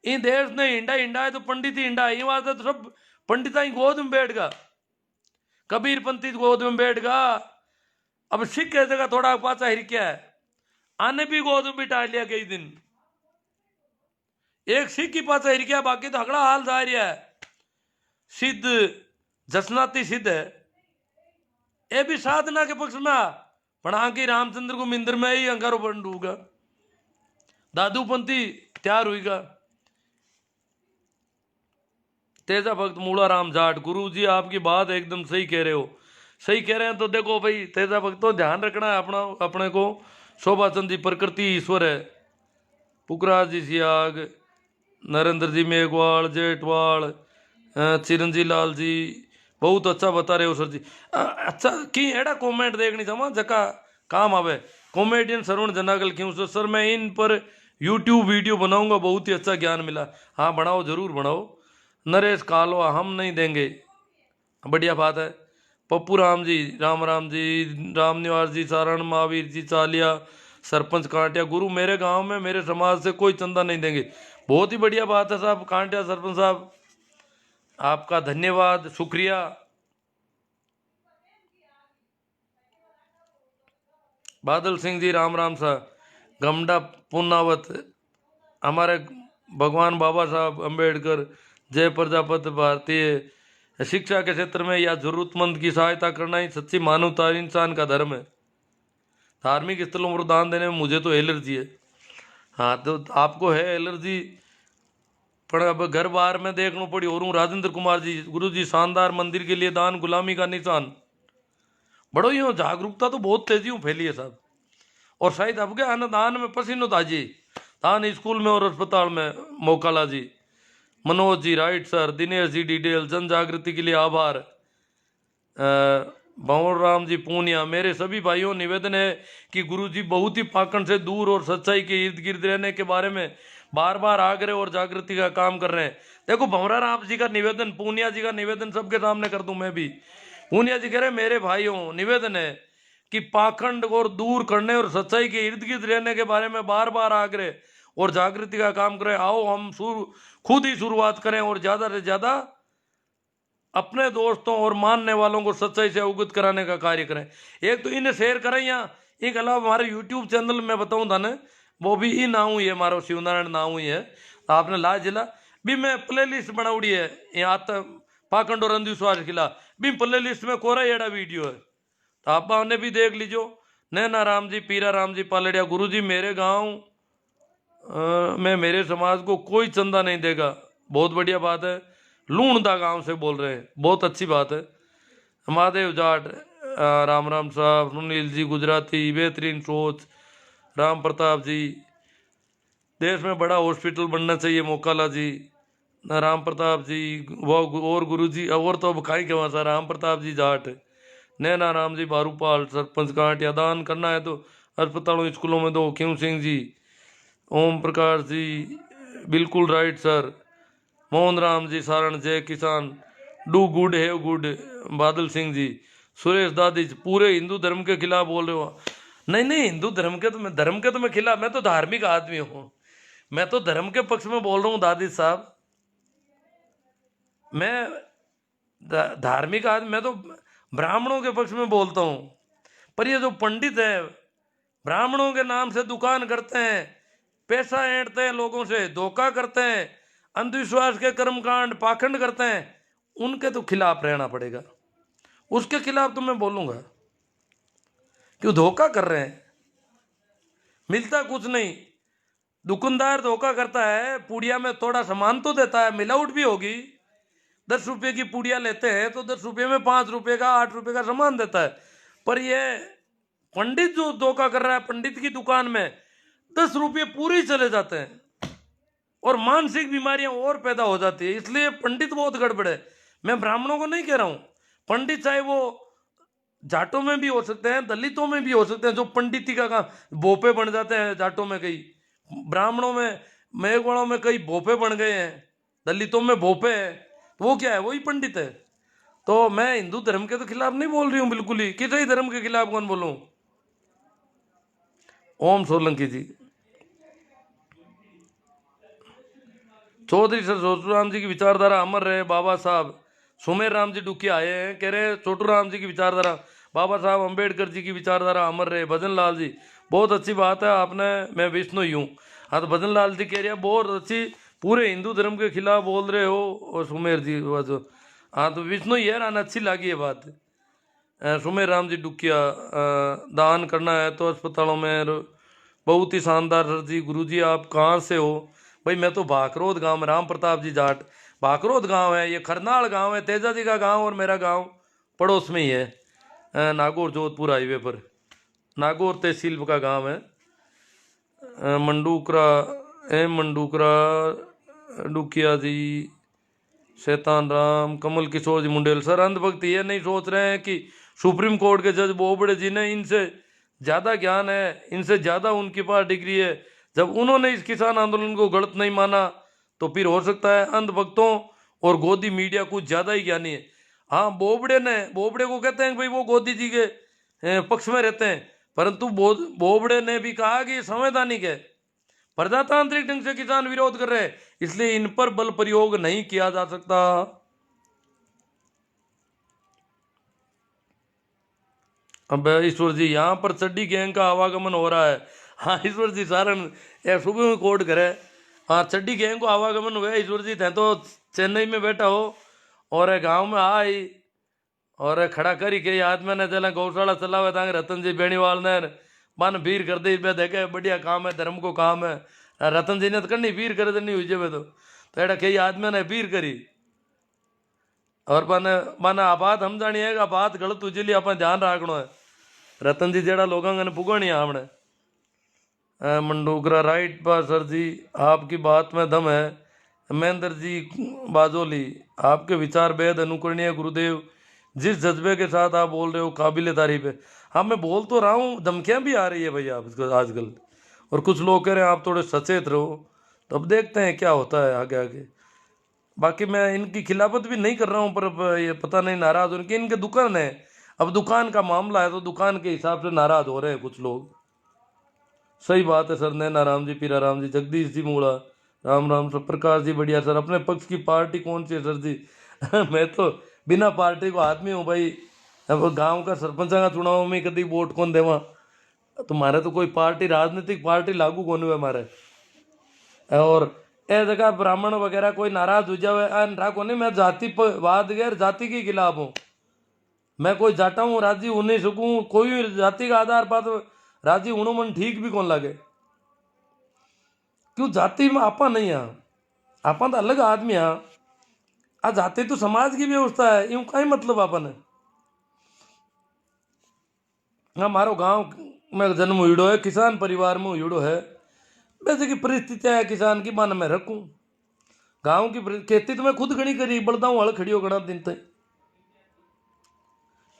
Speaker 1: इन देश ने हिंडा हिंडा है तो पंडित ही हिंडा है, ये बात है तो सब पंडिता ही गोद में बैठ गा, कबीर पंडित गोद में बैठ गा। अब सिख की जगह थोड़ा पाचा हिरक्या है, आने भी गोद में बिठा लिया कई दिन, एक सिख की पाचा हिरक्या, बाकी तो हगड़ा हाल जा रहा है। सिद्ध जसनाती सिद्ध है, ये भी साधना के पक्ष में, पर आगे रामचंद्र को मिंदर में ही अंगारो बन डूबा। दादूपंथी तैयार हुईगा। तेजा भक्त मूला राम जाट, गुरु जी आपकी बात एकदम सही कह रहे हो, सही कह रहे हैं। तो देखो भाई तेजा भक्त तो ध्यान रखना है अपना, अपने को। शोभा चंद जी प्रकृति ईश्वर है, पुखराज जी सियाग, नरेंद्र जी मेघवाल, जेठवाल, चिरंजी लाल जी बहुत अच्छा बता रहे हो सर जी। अच्छा की एड़ा कमेंट देखनी चाहवा जका काम आवे। कॉमेडियन श्रवण जनागल क्यों सर मैं इन पर यूट्यूब वीडियो बनाऊंगा, बहुत ही अच्छा ज्ञान मिला। हाँ बनाओ, जरूर बनाओ। नरेश कालवा हम नहीं देंगे, बढ़िया बात है। पप्पू राम जी, राम जी, राम निवास जी, सारण महावीर जी चालिया, सरपंच कांटिया, गुरु मेरे गांव में मेरे समाज से कोई चंदा नहीं देंगे। बहुत ही बढ़िया बात है साहब कांटिया सरपंच साहब, आपका धन्यवाद, शुक्रिया। बादल सिंह जी राम सा, गमडा पुनावत, हमारे भगवान बाबा साहब अम्बेडकर, जय प्रजापति भारतीय। शिक्षा के क्षेत्र में या जरूरतमंद की सहायता करना ही सच्ची मानवता इंसान का धर्म है। धार्मिक स्थलों पर दान देने में मुझे तो एलर्जी है। हाँ तो आपको है एलर्जी, पर अब घर बार में देखना पड़ी। और हूँ राजेंद्र कुमार जी, गुरु जी शानदार, मंदिर के लिए दान गुलामी का निशान। बड़ो ही जागरूकता तो बहुत तेजी में फैली है साहब। और शायद अब क्या दान में पसीनो ताजी, दान स्कूल में और अस्पताल में। मोकाला जी, Manoj ji right sir, Dinesh ji detail, जन जागृति के लिए आभार। भंवर राम जी पूनिया, मेरे सभी भाइयों निवेदन है कि गुरु जी बहुत ही पाखंड से दूर और सच्चाई के इर्द गिर्द रहने के बारे में बार बार आग्रह और जागृति का काम कर रहे हैं। देखो भंवरा राम जी का निवेदन, पूनिया जी का निवेदन सबके सामने कर दूं मैं भी। पूनिया जी कह रहे मेरे भाइयों निवेदन है कि पाखंड और दूर करने और सच्चाई के इर्द गिर्द रहने के बारे में बार बार आग्रह और जागृति का काम करें। आओ हम खुद ही शुरुआत करें और ज्यादा से ज्यादा अपने दोस्तों और मानने वालों को सच्चाई से अवगत कराने का कार्य करें। एक तो इन्हें शेयर करें, या एक अलावा हमारे यूट्यूब चैनल में बताऊं था ना, वो भी ही नाऊ ही है, हमारा शिवनारायण नाऊ ही है। आपने लाल जिला भी मैं प्ले लिस्ट बनाउड़ी है, यहाँ तक पाखंड और अंधविश्वास खिला भी प्ले लिस्ट में कोरा एड़ा वीडियो है, तो आप उन्हें भी देख लीजो। नैना राम जी, पीरा राम जी पालड़िया, गुरु जी मेरे गाँव में मेरे समाज को कोई चंदा नहीं देगा, बहुत बढ़िया बात है। लूणदा गांव से बोल रहे हैं, बहुत अच्छी बात है। महादेव जाट, राम साहब, सुनील जी गुजराती, बेहतरीन सोच। राम प्रताप जी, देश में बड़ा हॉस्पिटल बनना चाहिए, मोकाला जी। राम प्रताप जी वो और गुरु जी और तो अब खाई के सर राम प्रताप जी जाट। नैना राम जी बारूपाल, सरपंच कांटिया, दान करना है तो अस्पतालों स्कूलों में दो, क्यों सिंह जी। ओम प्रकाश जी बिल्कुल राइट सर। मोहन राम जी सारण, जय किसान, डू गुड हैव गुड। बादल सिंह जी, सुरेश दादी जी, पूरे हिंदू धर्म के खिलाफ बोल रहे हो। नहीं नहीं, हिंदू धर्म के तो मैं खिलाफ, मैं तो धार्मिक आदमी हूँ, मैं तो धर्म के पक्ष में बोल रहा हूँ दादी साहब। मैं धार्मिक आदमी, मैं तो ब्राह्मणों के पक्ष में बोलता हूँ। पर ये जो पंडित है ब्राह्मणों के नाम से दुकान करते हैं, पैसा ऐंठते हैं, लोगों से धोखा करते हैं, अंधविश्वास के कर्मकांड पाखंड करते हैं, उनके तो खिलाफ रहना पड़ेगा। उसके खिलाफ तो मैं बोलूंगा, क्यों धोखा कर रहे हैं, मिलता कुछ नहीं। दुकानदार धोखा करता है, पुड़िया में थोड़ा सामान तो देता है, मिलावट भी होगी। 10 रुपये की पुड़िया लेते हैं तो 10 रुपये में 5 रुपये का 8 रुपये का सामान देता है। पर ये पंडित जो धोखा कर रहा है, पंडित की दुकान में 10 रुपये पूरे चले जाते हैं और मानसिक बीमारियां और पैदा हो जाती है। इसलिए पंडित बहुत गड़बड़ है। मैं ब्राह्मणों को नहीं कह रहा हूं, पंडित चाहे वो जाटों में भी हो सकते हैं, दलितों में भी हो सकते हैं, जो पंडिती का काम भोपे बन जाते हैं। जाटों में कई, ब्राह्मणों में मेघवाड़ों में कई भोपे बन गए हैं, दलितों में भोपे है, तो वो क्या है, वही पंडित है। तो मैं हिंदू धर्म के तो खिलाफ नहीं बोल रही हूँ बिल्कुल ही, किसी धर्म के खिलाफ कौन बोलूं। ओम सोलंकी जी, चौधरी सर छोटू राम जी की विचारधारा अमर रहे। बाबा साहब सुमेर राम जी डुकिया आए हैं, कह रहे छोटू राम जी की विचारधारा, बाबा साहब अम्बेडकर जी की विचारधारा अमर रहे। भजन लाल जी बहुत अच्छी बात है आपने, मैं विष्णु ही हूँ। हाँ तो भजन लाल जी कह रहे हैं बहुत अच्छी, पूरे हिंदू धर्म के खिलाफ बोल रहे हो। और सुमेर जी हाँ तो विष्णु ही है ना, अच्छी लगी ये बात। सुमेर राम जी डुकिया, दान करना है तो अस्पतालों में बहुत ही शानदार सर जी। गुरु जी आप कहाँ से हो? भाई मैं तो भाकरोद गांव में, राम प्रताप जी जाट भाकरोद गांव है, ये खरनाल गांव है, तेजा जी का गांव और मेरा गांव पड़ोस में ही है। नागौर जोधपुर हाईवे पर, नागौर तहसील का गांव है। मंडूकरा मंडूकरा डुकिया जी, शैतान राम, कमल किशोर जी मुंडेल। सर अंधभक्त ये नहीं सोच रहे हैं कि सुप्रीम कोर्ट के जज बोबड़े जी ने इनसे ज़्यादा ज्ञान है, इनसे ज़्यादा उनके पास डिग्री है, जब उन्होंने इस किसान आंदोलन को गलत नहीं माना तो फिर हो सकता है अंधभक्तों और गोदी मीडिया कुछ ज़्यादा ही ज्ञानी है। हाँ, बोबड़े को कहते हैं कि भाई वो गोदी जी के पक्ष में रहते हैं, परंतु बोबड़े ने भी कहा कि ये संवैधानिक है, प्रजातांत्रिक ढंग से किसान विरोध कर रहे हैं, इसलिए इन पर बल प्रयोग नहीं किया जा सकता। अब ईश्वर जी यहाँ पर चड्डी गैंग का आवागमन हो रहा है। हाँ ईश्वर जी, सारण या सुबह में कोर्ट करे। हाँ, चड्डी गैंग को आवागमन हुआ है। ईश्वर जी थे तो चेन्नई में बैठा हो और गांव में आई और खड़ा करी के आज मैंने चला गौशाला चलावे तांगे रतन जी बेनीवाल ने मन भीड़ कर दी पे देखे बढ़िया काम है, धर्म को काम है। रतन जी ने तो करनी भीड़ करे तो नहीं हुई जब तो एड़ा कई आदमी ने भीड़ करी और मन बात हम जानिए बात गलत उजली अपन ध्यान रखना है। रतन जी जेड़ा लोगों ने पुगनी हमने मंडूकरा राइट बा सर जी, आपकी बात में दम है। महेंद्र जी बाजोली, आपके विचार बेहद अनुकरणीय गुरुदेव, जिस जज्बे के साथ आप बोल रहे हो काबिल तारीफ है। हाँ मैं बोल तो रहा हूँ, धमकियाँ भी आ रही है भैया आजकल, और कुछ लोग कह रहे हैं आप थोड़े सचेत रहो, तो अब देखते हैं क्या होता है आगे आगे। बाकी मैं इनकी खिलाफत भी नहीं कर रहा हूँ, पर अब ये पता नहीं नाराज हो, इनके दुकान है, अब दुकान का मामला है तो दुकान के हिसाब से नाराज हो रहे हैं कुछ लोग। सही बात है सर। नैना राम जी, पीरा राम जी, जगदीश जी मूड़ा, राम राम सर, प्रकाश जी बढ़िया सर। अपने पक्ष की पार्टी कौन सी है सर जी? मैं तो बिना पार्टी को आदमी हूँ भाई। अब गांव का सरपंच का चुनाव में कभी वोट कौन देवा, तुम्हारे तो कोई पार्टी राजनीतिक पार्टी लागू कौन हुआ हमारे। और ए जगह ब्राह्मण वगैरह कोई नाराज हो जाए राखो नहीं, मैं जातिवाद गैर जाति के खिलाफ हूँ। मैं कोई जाटा हूँ राजी हो नहीं सकूँ, कोई जाति का आधार पर राजी होनो मन ठीक भी कौन लगे, क्यों जाति में आपा नहीं है, आपा तो अलग आदमी है। आ जाति तो समाज की व्यवस्था है, यूं कहीं मतलब आपन है। हाँ, मारो गांव में जन्म हुईड़ो है, किसान परिवार में हुईड़ो है, वैसे की परिस्थितियां है किसान की मन में रखूं। गांव की खेती तो मैं खुद घनी करी, बलदा हूँ हल खड़ी हो घना दिन तक।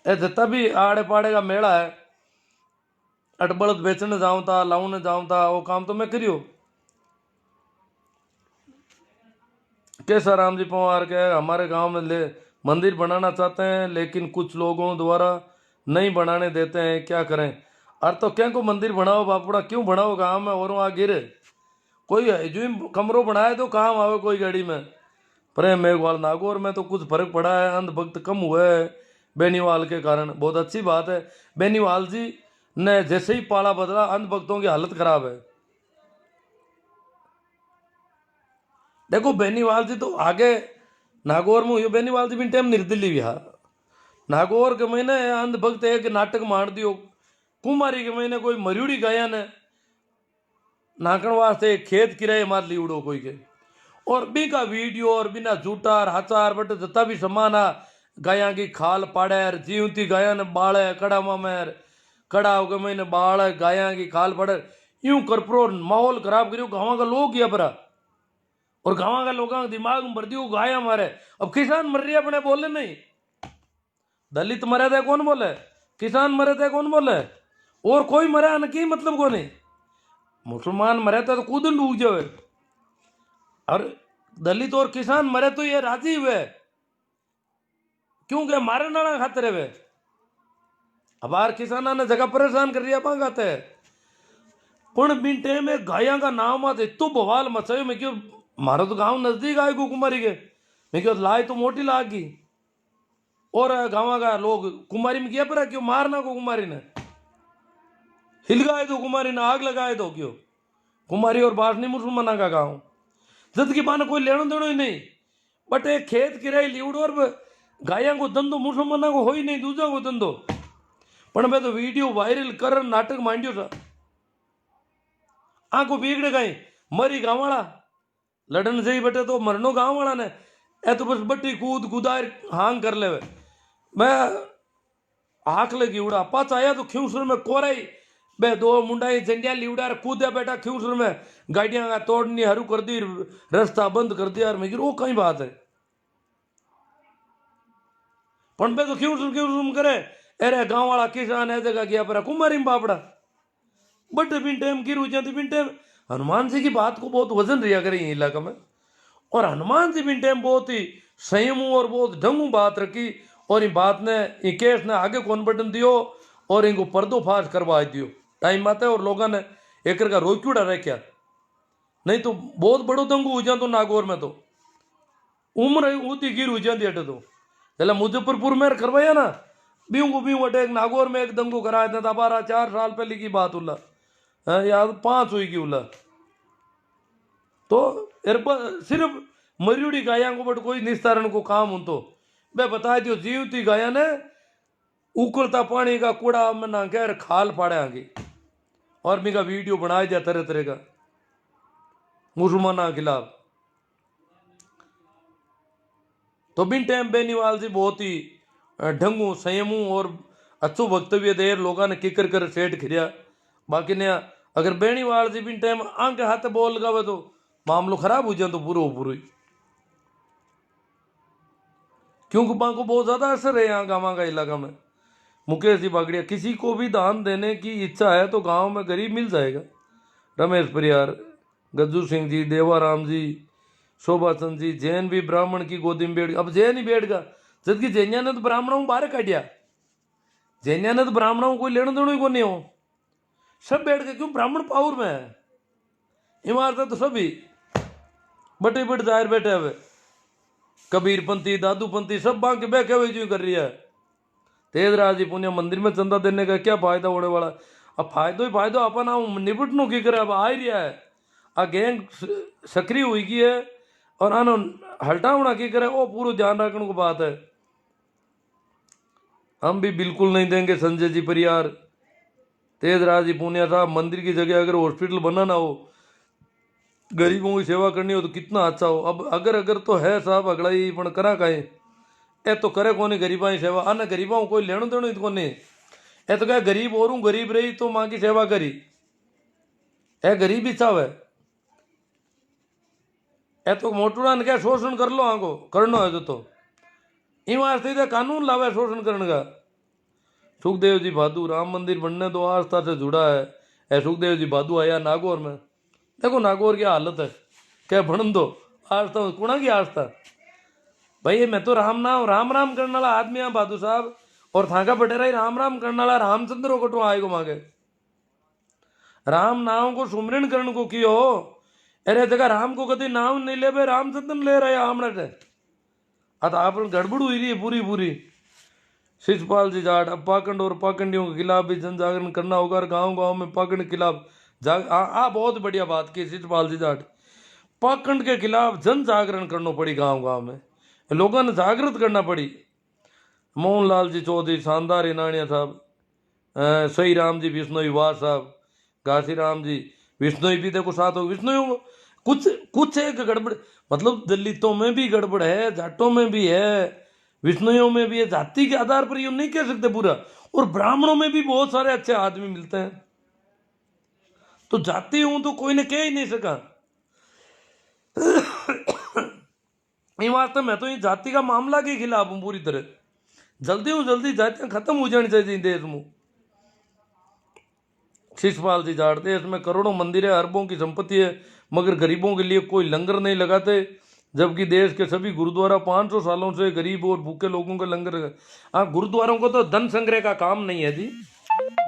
Speaker 1: जितना भी आड़े पाड़े का मेला है, अटबड़द बेचने जाऊं था, लाऊने जाऊं था, वो काम तो मैं करियो। कैसा राम जी पवार के हमारे गांव में ले मंदिर बनाना चाहते हैं, लेकिन कुछ लोगों द्वारा नहीं बनाने देते हैं, क्या करें? अरे तो क्या को मंदिर बनाओ बापुड़ा, क्यों बनाओ गांव में और वहाँ गिरे कोई जो कमरों बनाए तो काम आवे कोई गाड़ी में। प्रेम मेघवाल, नागौर में तो कुछ फर्क पड़ा है, अंधभक्त कम हुए है बेनीवाल के कारण, बहुत अच्छी बात है। बेनीवाल जी ने जैसे ही पाला बदला अंधभक्तों की हालत खराब है। देखो बेनीवाल जी तो आगे नागौर में हुई, बेनीवाल जी भी टाइम निर्दलीय भी नागौर के महीने अंधभक्त एक नाटक मार दियो, कुमारी के महीने कोई मरियोड़ी गाया ने नाकण वास्ते खेत किराए मार ली उड़ो कोई के, और बी का वीडियो और बिना झूठार हाचार बट जता भी समान आ गाया की खाल पाड़े जीवती गाया ने बाड़े कड़ा मामेर कड़ा के महीने बाड़ गाया की खाल पड़े, यूं करप्रो माहौल खराब करियो गाँव का लोग किया परा, और गाँव का लोगों का दिमाग में भर दियो गाया मारे। अब किसान मर रही है अपने बोले नहीं, दलित मरे थे कौन बोले, किसान मरे थे कौन बोले, और कोई मरे न की मतलब को नहीं, मुसलमान मरे थे तो कूद डूब जाए, और दलित और किसान मरे तो ये राजी हुए क्योंकि मारे नाना खाते रहे। अब आर किसाना ने जगह परेशान कर दिया खाते है, पण बिन में गाया का नाम आते तो बवाल मचायो। मैं क्यों मारो तो गांव नजदीक आए कुमारी के, मैं क्यों लाई तो मोटी लाग गई, और गाँव का लोग कुमारी में किया पर क्यों मारना को कुमारी ने हिलगाए दो, कुमारी ने आग लगाए दो, क्यों कुमारी और बासनी मुसलमाना का गाँव जद की बाने कोई लेनो देनो ही नहीं, बट एक खेत किराए लीवड़ो और गाया को धंधो मुसलमाना को हो ही नहीं, दूजा को धंधो। पण मैं तो वीडियो वायरल कर नाटक मांडियो था, आंखों बिगड़ गई मरी गाँव वाला लड़न से ही बटे तो मरनो गाँव वाला ने ए तो बस बट्टी कूद कुदार हांग कर ले मैं आंख लगी उड़ा पाच आया तो ख्यूसर में कोराई बे दो मुंडा झंडिया लिवड़ा कूदे बेटा ख्यूसर में गाड़ियां का तोड़नी हरू कर दी रास्ता बंद कर दिया मैं वो कहीं बात है पण बे तो ख्यूसर करे अरे गांव वाला किसान है जगह गया पर कुमारी में बापड़ा बट बिन टाइम की रुचि बिन टाइम हनुमान जी की बात को बहुत वजन रिया करे ये इलाका में और हनुमान जी बिन टाइम बहुत ही संयम और बहुत ढंगू बात रखी और इन बात ने ये केस ने आगे कौन बटन दियो और इनको पर्दोफाश करवा दियो टाइम आता है और लोगों ने एक का रोक्यूड़ा रह क्या नहीं तो बहुत बड़ो दंगू हो जातो नागौर में तो उम्र ऊती गिर हो जाती अटे तो चला मुजफ्फरपुर में करवाया ना बीऊ को बीऊ अटे नागौर में एक दंगू कराया था 12-4 साल पहले की बात उल्ला याद 5 हुई की उल्ला तो सिर्फ मरियोड़ी गाया को बट कोई निस्तारण को काम हो तो बे बता दियो जीवती गाया ने उकलता पानी का कूड़ा में ना कह खाल फाड़े आगे और मेरा वीडियो बनाया जाए तरह तरह का मुसलमाना के खिलाफ तो बिन टाइम बेनीवाल जी बहुत ही ढंगू संयमू और अच्छो वक्तव्य दे लोगों ने किकर कर सेठ खिरिया बाकी ने अगर बेनीवाल जी बिन टाइम आंके हाथ बोल लगावे तो मामलो खराब हो जाए तो पूरा ही क्योंकि को बहुत ज्यादा असर है यहाँ गाँव का इलाका में मुकेश जी बागड़िया किसी को भी दान देने की इच्छा है तो गांव में गरीब मिल जाएगा रमेश परियार गज्जू सिंह जी देवाराम जी शोभा चंद जी जैन भी ब्राह्मण की गोदी में बैठ अब जैन ही बैठ गया जबकि जैनिया ने तो ब्राह्मणों बाहर काटिया जैनिया ने तो ब्राह्मणों को लेना देना ही को नहीं हो सब बैठ गए क्यों ब्राह्मण पावर में है इमारत तो सभी बटे बट जाहिर बैठे हुए कबीरपंथी दादूपंथी सब बांके बैठे हुए जो कर रही है तेजराज जी पुण्य मंदिर में चंदा देने का क्या फायदा होने वाला अब फायदो ही फायदो अपन निपटनो की करे अब आ ही रहा है आ गैंग सक्रिय हुई की है और आनो हल्टावना की करे वो पूरा ध्यान रखने को बात है हम भी बिल्कुल नहीं देंगे संजय जी परियार तेजराज जी पुण्य साहब मंदिर की जगह अगर हॉस्पिटल बनाना हो गरीबों की सेवा करनी हो तो कितना अच्छा हो अब अगर तो है साहब अगला ही पण करा कहें ए तो करे कोनी गरीबा की सेवा आना गरीबा कोई लेनो देनो को नहीं ए तो क्या गरीब और गरीब रही तो माँ की सेवा करी ए गरीब ही चाव है ए तो मोटूड़ा ने क्या शोषण कर लो आगो करना है तो इमार सीधे कानून लावे शोषण करने का सुखदेव जी भादू राम मंदिर बनने तो आस्था से जुड़ा है ए सुखदेव जी भादू आया नागौर में देखो नागौर की हालत है क्या बन दो आस्था कुणा की आस्था भाई मैं तो राम राम करने वाला आदमी है बहादुर साहब और थाका बटेरा ही राम करने वाला रामचंद्र को आएगो मांगे राम नाम को सुमरण करने को कियो अरे जगह राम को कभी नाम नहीं ले भाई रामचंद्र ले रहे आमने से अत आप गड़बड़ हुई रही है पूरी शिषपाल जी जाट अब पाखंड और पाखंडियों के खिलाफ भी जन जागरण करना होगा और गाँव में पाखंड के खिलाफ बहुत बढ़िया बात की शिषपाल जी जाट पाखंड के खिलाफ जन जागरण करना पड़ी गाँव में लोगों ने जागृत करना पड़ी मोहनलाल जी चौधरी शानदार इनानिया साहब सही राम जी विष्णोई वाह साहब घासी राम जी विष्णोई भी देखो साथ हो विष्णोई कुछ एक गड़बड़ मतलब दलितों में भी गड़बड़ है जाटों में भी है विष्णुओं में भी है जाति के आधार पर ये नहीं कह सकते पूरा और ब्राह्मणों में भी बहुत सारे अच्छे आदमी मिलते हैं तो जाति हूं तो कोई ने कह ही नहीं सका ये वास्तव मैं तो ये जाति का मामला के खिलाफ हूं पूरी तरह जल्दी जातियां खत्म हो जानी चाहिए देश में शिषपाल जी जाट देश में करोड़ों मंदिर है अरबों की संपत्ति है मगर गरीबों के लिए कोई लंगर नहीं लगाते जबकि देश के सभी गुरुद्वारा 500 सालों से गरीब और भूखे लोगों का लंगर गुरुद्वारों को तो धन संग्रह का काम नहीं है जी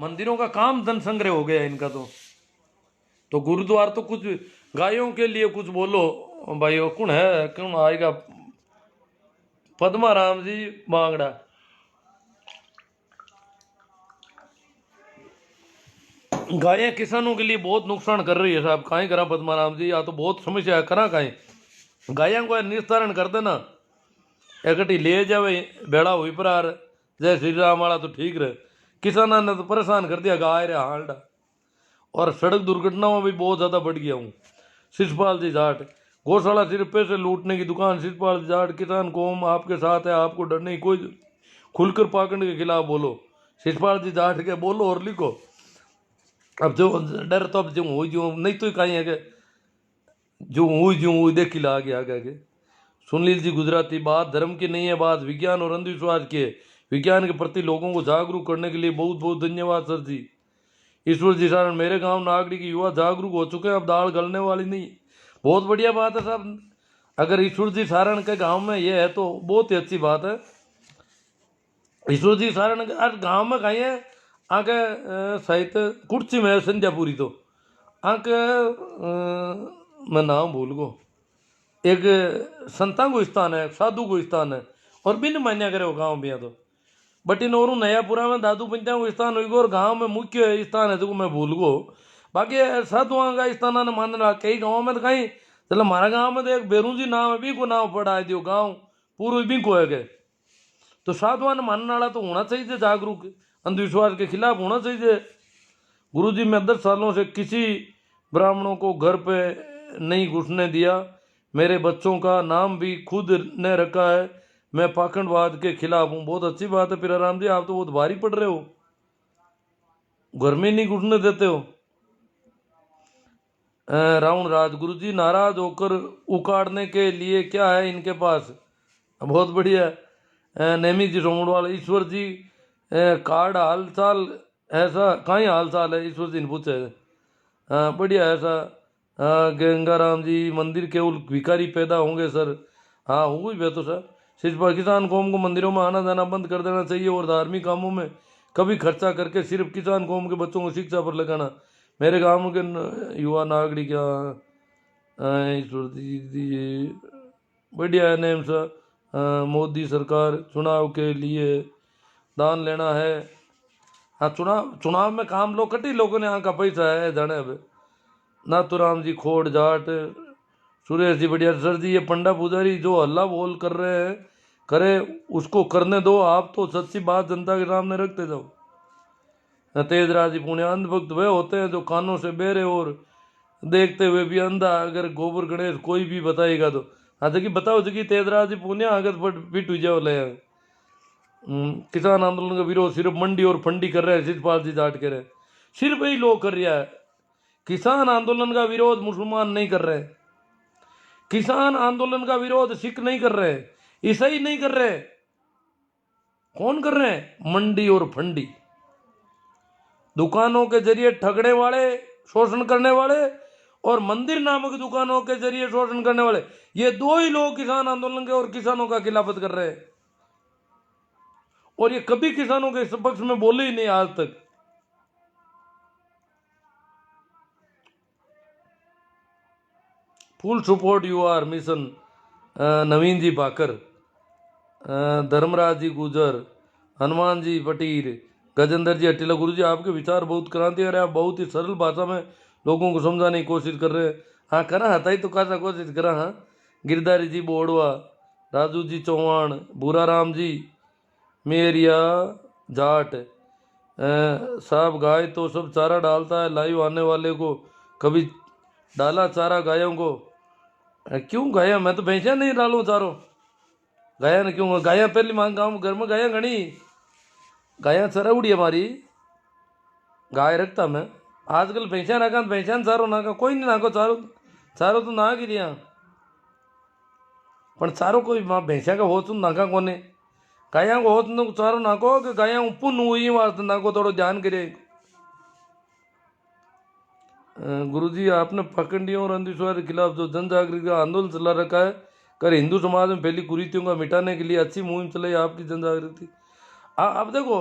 Speaker 1: मंदिरों का काम धन संग्रह हो गया इनका तो गुरुद्वार तो कुछ गायों के लिए कुछ बोलो भाई वो कौन है कौन आएगा पद्मा राम जी बांगड़ा गायें किसानों के लिए बहुत नुकसान कर रही है साहब कहीं करा पद्मा राम जी या तो बहुत समस्या है करा कहीं गायों को निस्तारण कर देना एकटी ले जावे बेड़ा हुई पर जय श्री राम वाला तो ठीक रहे किसाना ने तो परेशान कर दिया गाय रे हालडा और सड़क दुर्घटनाओं में भी बहुत ज़्यादा बढ़ गया हूँ। शिषपाल जी जाट, गौशाला सिर्फ पैसे लूटने की दुकान। शिषपाल जी जाट, किसान कौम आपके साथ है, आपको डर नहीं कोई, खुलकर पाखंड के खिलाफ बोलो। शिषपाल जी जाट के बोलो और लिखो। अब जो डर तो अब जो नहीं तो कहीं है कि जो हुई देखी ला आगे आगे आगे। सुनील जी गुजराती, बात धर्म की नहीं है, बात विज्ञान और अंधविश्वास की है। विज्ञान के प्रति लोगों को जागरूक करने के लिए बहुत बहुत धन्यवाद सर जी। ईश्वर जी सारण, मेरे गांव नागड़ी की युवा जागरूक हो चुके हैं, अब दाल गलने वाली नहीं। बहुत बढ़िया बात है साहब। अगर ईश्वर जी सारण के गांव में ये है तो बहुत ही अच्छी बात है। ईश्वर जी सारण के आज गांव में कहीं है आके साहित्य कुर्सी में संध्यापुरी तो आके मैं नाम भूल गो, एक संता को स्थान है, साधु को स्थान है, और बिन मान्या करे वो गाँव भी है तो बट इन और नयापुरा में दादू पंचा को स्थान हुई और गाँव में मुख्य स्थान है जो मैं भूल गो। बाकी साधुआ का स्थान ने मान रहा कई गाँव में तो कहीं चलो हमारा गाँव में तो एक बेरू जी नाम है, भी को नाम पड़ा है दियो गाँव पूर्व भी को है गए। तो साधुआ ने मानने वाला तो होना चाहिए जागरूक, अंधविश्वास के खिलाफ होना चाहिए। गुरु जी मैं 10 सालों से किसी ब्राह्मणों को घर पे नहीं घुसने दिया, मेरे बच्चों का नाम भी खुद ने रखा है, मैं पाखंडवाद के खिलाफ हूँ। बहुत अच्छी बात है फिर राम जी, आप तो बहुत भारी पड़ रहे हो, घर में नहीं घुसने देते हो। रावण राज, गुरु जी नाराज होकर उखाड़ने के लिए क्या है इनके पास? बहुत बढ़िया। नेमी जी रोमड़वाल, ईश्वर जी कार्ड हाल चाल ऐसा कहीं हाल चाल है, ईश्वर जी ने पूछे। बढ़िया ऐसा। गंगाराम जी, मंदिर केवल भिखारी पैदा होंगे सर? हाँ हो भी तो सर। सिर्फ किसान कौम को मंदिरों में आना जाना बंद कर देना चाहिए और धार्मिक कामों में कभी खर्चा करके सिर्फ किसान कौम के बच्चों को शिक्षा पर लगाना। मेरे गांव के युवा नागरिक क्या ईश्वर जी बढ़िया है नेम सर। मोदी सरकार चुनाव के लिए दान लेना है। हाँ चुनाव में काम लो कटी लोगों ने यहाँ का पैसा है जाने। अब नाथुराम जी खोड़ जाट, सुरेश जी बढ़िया सर जी, ये पंडा पुजारी जो हल्ला बोल कर रहे हैं करे उसको करने दो, आप तो सच्ची बात जनता के सामने रखते जाओ। तेजराज जी पुण्य, अंधभक्त वे होते हैं जो कानों से बेरे और देखते हुए भी अंधा। अगर गोबर गणेश कोई भी बताएगा तो हाँ जगी बताओ जगी तेजराज जी पुण्य अगर बिट हुई जाओ ले। किसान आंदोलन का विरोध सिर्फ मंडी और फंडी कर रहे हैं, शिषपाल जी जाट कह रहे हैं, सिर्फ यही लोग कर रहा है। किसान आंदोलन का विरोध मुसलमान नहीं कर रहे, किसान आंदोलन का विरोध सिख नहीं कर रहे, ईसाई नहीं कर रहे, कौन कर रहे हैं? मंडी और फंडी, दुकानों के जरिए ठगने वाले, शोषण करने वाले, और मंदिर नामक दुकानों के जरिए शोषण करने वाले, ये दो ही लोग किसान आंदोलन के और किसानों का खिलाफत कर रहे हैं। और ये कभी किसानों के पक्ष में बोले ही नहीं आज तक। Full support you are mission. Naveen ji Bhakar, Dharmraj ji Gujar, Hanuman जी पटीर, गजेंद्र जी अटीला, गुरु जी आपके विचार बहुत क्रांति है, आप बहुत ही सरल भाषा में लोगों को समझाने की कोशिश कर रहे हैं। हाँ करा हता ही तो कैसा कोशिश करा। हाँ गिरधारी जी बोड़वा, राजू जी चौहान, भूराराम जी मेरिया जाट, साहब गाय तो सब चारा डालता है, लाइव आने वाले को कभी डाला चारा गायों को? क्यों गाया? मैं तो भैंसा नहीं डालूं चारों गाया ने क्यों? गाया पहली मांग गाँव घर में गाया घनी गाया चराउड़ी हमारी गाय रखता मैं। आजकल भैंसा नाका भैंसा चारो नाका कोई नहीं नाको चारो चारो तो ना गिरिया पण चारो कोई माँ भैंसा का हो तुम नाका कोने गाया को हो तुम चारो नाको कि गाया पुन हुई वास्ते नाको थोड़ा ध्यान करे। गुरुजी आपने पाखंडियों और अंधविश्वास के खिलाफ जो जन जागृति का आंदोलन चला रखा है, कर हिंदू समाज में फैली कुरीतियों को मिटाने के लिए अच्छी मुहिम चलाई आपकी जन जागृति। अब देखो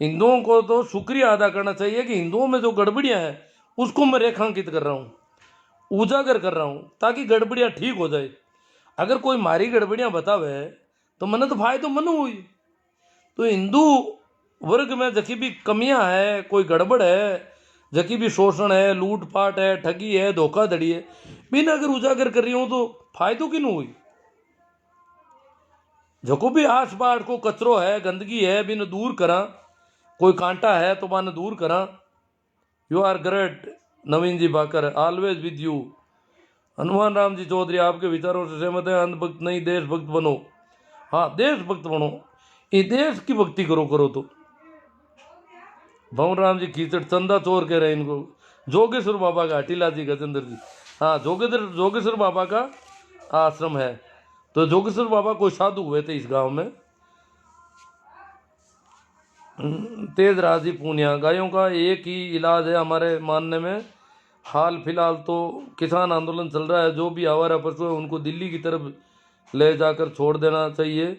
Speaker 1: हिंदुओं को तो शुक्रिया अदा करना चाहिए कि हिंदुओं में जो गड़बड़ियां हैं उसको मैं रेखांकित कर रहा हूँ, उजागर कर रहा हूँ ताकि गड़बड़ियाँ ठीक हो जाए। अगर कोई मारी गड़बड़ियाँ बतावे तो मैंने तो फायदो मनु हुई। तो हिंदू वर्ग में जकी भी कमियां है, कोई गड़बड़ है, जकी भी शोषण है, लूटपाट है, ठगी है, धोखाधड़ी है, बिना अगर उजागर कर रही हूं तो फायदो क्यों हुई? जको भी आस पास को कचरो है, गंदगी है, बिन दूर करा, कोई कांटा है तो मान दूर करा। You are great Naveen ji Bakar, always with you. Hanuman Ram ji Chaudhary, आपके विचारों से सहमत है, अंधभक्त नहीं देशभक्त बनो। हाँ, देशभक्त बनो, ये देश की भक्ति करो तो। भवन राम जी कीचड़, चंदा चोर कह रहे हैं इनको। जोगेश्वर बाबा का, टीला जी, गजेंद्र जी, हाँ, जोगेश्वर बाबा का आश्रम है। तो जोगेश्वर बाबा कोई साधु हुए थे इस गांव में। तेज राजी पूनिया, गायों का एक ही इलाज है हमारे मानने में। हाल फिलहाल तो किसान आंदोलन चल रहा है, जो भी आवारा पशु है उनको दिल्ली की तरफ ले जाकर छोड़ देना चाहिए।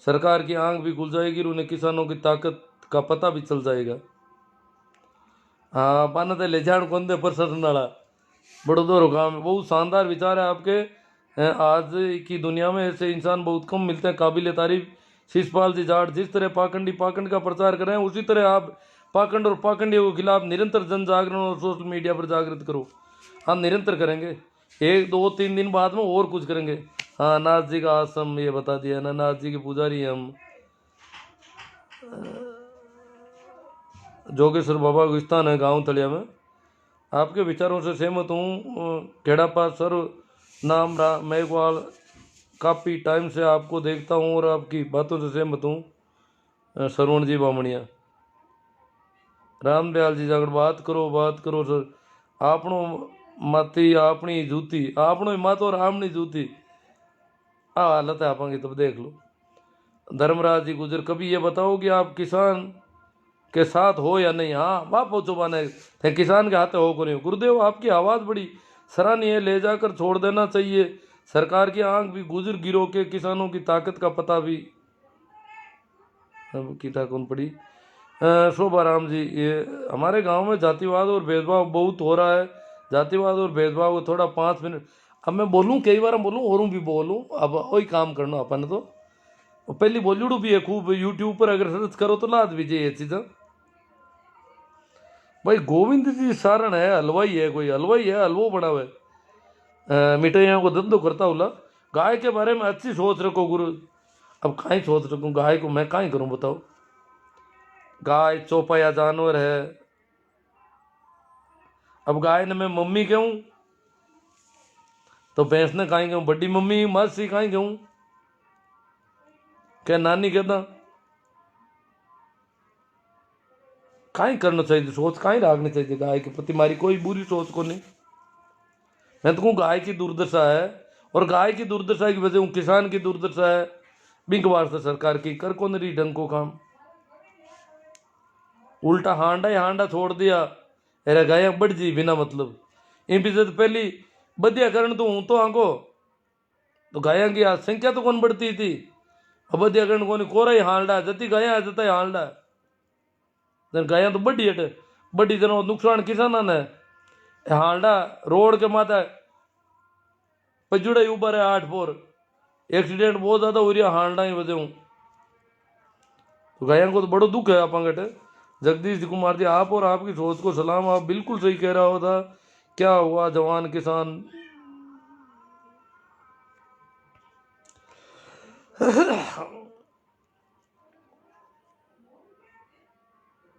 Speaker 1: सरकार की आंख भी खुल जाएगी और उन्हें किसानों की ताकत का पता भी चल जाएगा। हाँ, पाना तो ले जान कौन दे पर सरनाला बड़ोदर काम, बहुत शानदार विचार है आपके। आज की दुनिया में ऐसे इंसान बहुत कम मिलते हैं, काबिल तारीफ शिषपाल जी जाट। जिस तरह पाखंड का प्रचार कर रहे हैं, उसी तरह आप पाखंड और पाखंडियों के खिलाफ निरंतर जन जागरण और सोशल मीडिया पर जागृत करो। हम निरंतर करेंगे, 1 2 3 दिन बाद में और कुछ करेंगे। हाँ, नाथ जी का आश्रम ये बता दिया ना, नाथ जी के पुजारी हैं हम। जोगेश्वर बाबा को स्थान है गाँव तलिया में। आपके विचारों से सहमत हूँ। खेड़ापा सर नाम मेघवाल, काफ़ी टाइम से आपको देखता हूँ और आपकी बातों से सहमत हूँ। सरवण जी बामणिया, रामदयाल जी जागड़, बात करो सर। आपणो माती आपनी जूती, आपणो ही मातो और आपनी जूती, आ हालत है आपकी, तब देख लो। धर्मराज जी गुजर, कभी ये बताओ कि आप किसान के साथ हो या नहीं। हाँ, बाप चुबाने थे किसान के हाथ हो को नहीं हो। गुरुदेव, आपकी आवाज़ बड़ी सराहनीय है, ले जाकर छोड़ देना चाहिए। सरकार की आंख भी गुजर गिरो के किसानों की ताकत का पता भी। अब कीटा कौन पड़ी। शोभा राम जी, ये हमारे गांव में जातिवाद और भेदभाव बहुत हो रहा है। जातिवाद और भेदभाव को थोड़ा 5 मिनट अब मैं बोलूँ, कई बार बोलूँ और भी बोलूँ, अब वही काम करना अपन तो। पहली बॉलीवुड भी है खूब, यूट्यूब पर अगर सर्च करो तो लाद भी ये चीज़ें। भाई गोविंद जी सारण है, हलवाई है, कोई हलवाई है, हलवो बना हुआ है, मिठाइयों को धंधो करता हुआ। गाय के बारे में अच्छी सोच रखो गुरु। अब कहीं सोच रखूँ गाय को, मैं कहीं करूँ बताओ। गाय चौपाया जानवर है। अब गाय ने मैं मम्मी कहूँ तो भैंस ने कहीं कहूँ बड़ी मम्मी, मासी कहीं कहूँ, क्या नानी कहता। कहीं करना चाहिए, सोच कहीं रखनी चाहिए गाय के प्रति, हमारी कोई बुरी सोच को नहीं। मैं तो कहूँ गाय की दुर्दशा है, और गाय की दुर्दशा की वजह किसान की दुर्दशा है। बिंक वास्ते सरकार की कर कौन रही ढंग को काम, उल्टा हांडा ही हांडा छोड़ दिया। अरे गाय बढ़ जी बिना मतलब इन पीछे तो पहली बदिया करण तो हूँ तो आंको तो गाया की संख्या तो कौन बढ़ती थी। अब बदिया करण को कोरा ही हालडा जती गाया जता ही हालडा, गाया तो बड़ी हट बड़ी जनो नुकसान किसाना ने। हालडा रोड के माथा पजुड़ा ही ऊपर है 8 फोर, एक्सीडेंट बहुत ज्यादा हो रहा हालडा ही वजह। तो गाया को तो बड़ो दुख है आप गट। जगदीश कुमार जी, आप और आपकी सोच को सलाम, आप बिल्कुल सही कह रहा होता। क्या हुआ जवान किसान।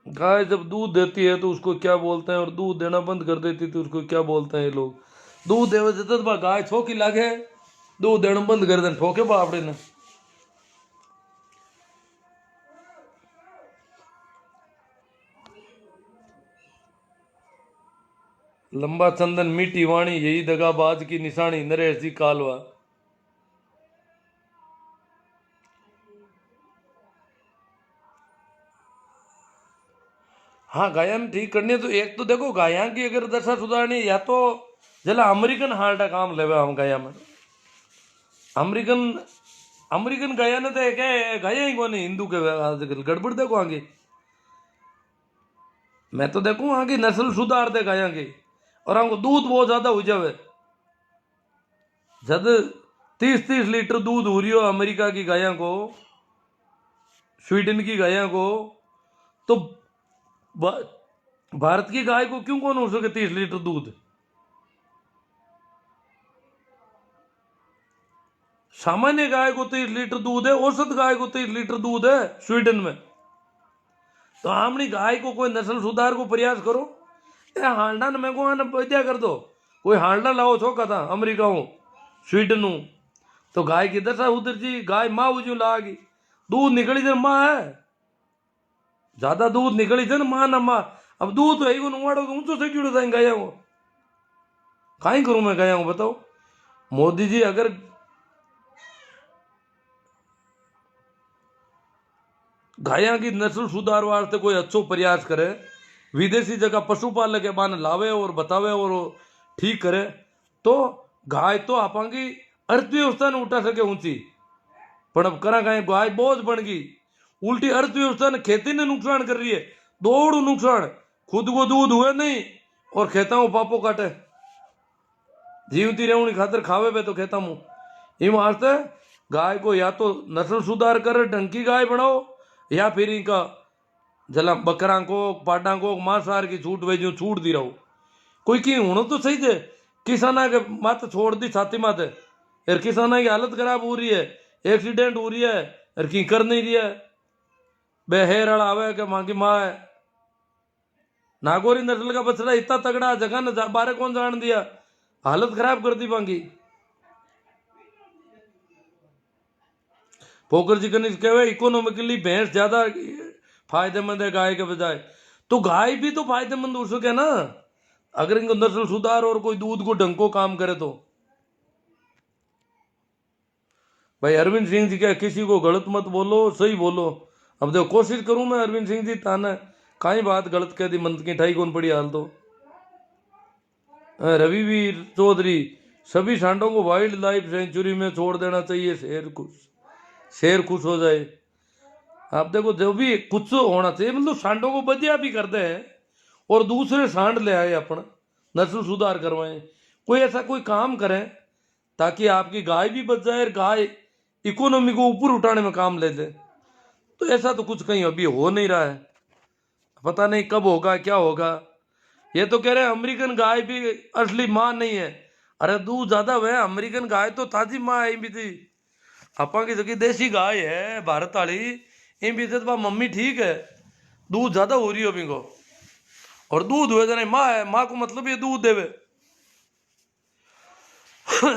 Speaker 1: गाय जब दूध देती है तो उसको क्या बोलते हैं, और दूध देना बंद कर देती तो उसको क्या बोलते हैं ये लोग। दूध देवे देते तो गाय छोकी लागे, दूध देना बंद कर दे ठोके बापड़े ने। लंबा चंदन मीठी वाणी, यही दगाबाज की निशानी, नरेश जी कालवा। हाँ, गायन ठीक करनी है तो एक तो देखो गाया की अगर दशा सुधारनी या तो जला अमेरिकन हार्ट काम लेवे हम गाया में। अमेरिकन अमेरिकन गाया ने तो क्या गाया ही कौन हिंदू के गड़बड़ देखो आगे। मैं तो देखूं वहां की नस्ल सुधार दे गाया की, और हमको दूध बहुत ज्यादा हो जावे। जब 30-30 लीटर दूध हो रही हो अमेरिका की गाया को, स्वीडन की गाया को, तो भारत की गाय को क्यों कौन हो सके 30 लीटर दूध। सामान्य गाय को 30 लीटर दूध है, औसत गाय को 30 लीटर दूध है स्वीडन में। तो हमने गाय को कोई नस्ल सुधार को प्रयास करो। हांडा ने मैं को पैदा कर दो, कोई हांडा लाओ छोका था अमेरिका हूँ स्वीडन हूँ, तो गाय की दशा उधर जी, गाय माँ उजू लागी, दूध निकली जन माँ है, ज्यादा दूध निकली जन माँ ना माँ। अब दूध तो एक नुआड़ो तो ऊंचो से क्यों था गया हूँ, कहीं करूं मैं गया हूं बताओ। मोदी जी अगर गायों की नस्ल सुधार वास्ते कोई अच्छो प्रयास करे, विदेशी जगह पशुपालक के बाने लावे और बतावे और वो ठीक करे, तो गाय तो आपांगी अर्थव्यवस्था ने उठा सके ऊंची। पर अब करा गाय गाय बोझ बन गई, उल्टी अर्थव्यवस्था ने खेती ने नुकसान कर रही है, दौड़ नुकसान, खुद को दूध हुए नहीं और खेता को पापो काटे, जीवती रेवनी खातर खावे पे तो खेता मुंह। इन वास्ते गाय को या तो नस्ल सुधार कर ढंग की गाय बनाओ, या फिर इनका जला बकरा को पाडा को मांसाहार की छूट वे जो छूट दी रहो। कोई की होना तो सही थे, किसाना के मात छोड़ दी छाती माते, यार किसाना की हालत खराब हो रही है, एक्सीडेंट हो रही है, यार की कर नहीं रही है, बेहेर आवे के मां की माँ है। नागौरी नस्ल का बछड़ा इतना तगड़ा जगह न बारे कौन जान दिया, हालत खराब कर दी पांगी। पोकर जी कनिष्ठ कहे इकोनॉमिकली भैंस ज्यादा फायदेमंद है गाय के बजाय, तो गाय भी तो फायदेमंद हो सके ना, अगर इनको नस्ल सुधार और कोई दूध को ढंग को काम करे तो। भाई अरविंद सिंह जी क्या किसी को गलत मत बोलो, सही बोलो। अब देखो कोशिश करूं मैं अरविंद सिंह जी ताना कहीं बात गलत कह दी, मंत की ठाई कौन पड़ी हाल तो। रविवीर चौधरी, सभी सांडों को वाइल्ड लाइफ सेंचुरी में छोड़ देना चाहिए, शेर खुश हो जाए। आप देखो जो भी कुछ होना चाहिए, मतलब सांडों को बदिया भी कर दे और दूसरे सांड ले आए अपना नस्ल सुधार करवाएं, कोई ऐसा कोई काम करें ताकि आपकी गाय भी बच जाए और गाय इकोनॉमी को ऊपर उठाने में काम ले दे। तो ऐसा तो कुछ कहीं अभी हो नहीं रहा है, पता नहीं कब होगा क्या होगा। ये तो कह रहे हैं अमेरिकन गाय भी असली माँ नहीं है, अरे दूध ज्यादा हुआ है, अमेरिकन गाय तो ताजी माँ आई भी थी, अपा की जगह देसी गाय है भारत वाली, इन भी तो मम्मी ठीक है, दूध ज्यादा हो रही हो अभी को, और दूध हुए तो नहीं माँ है, माँ को मतलब ये दूध देवे।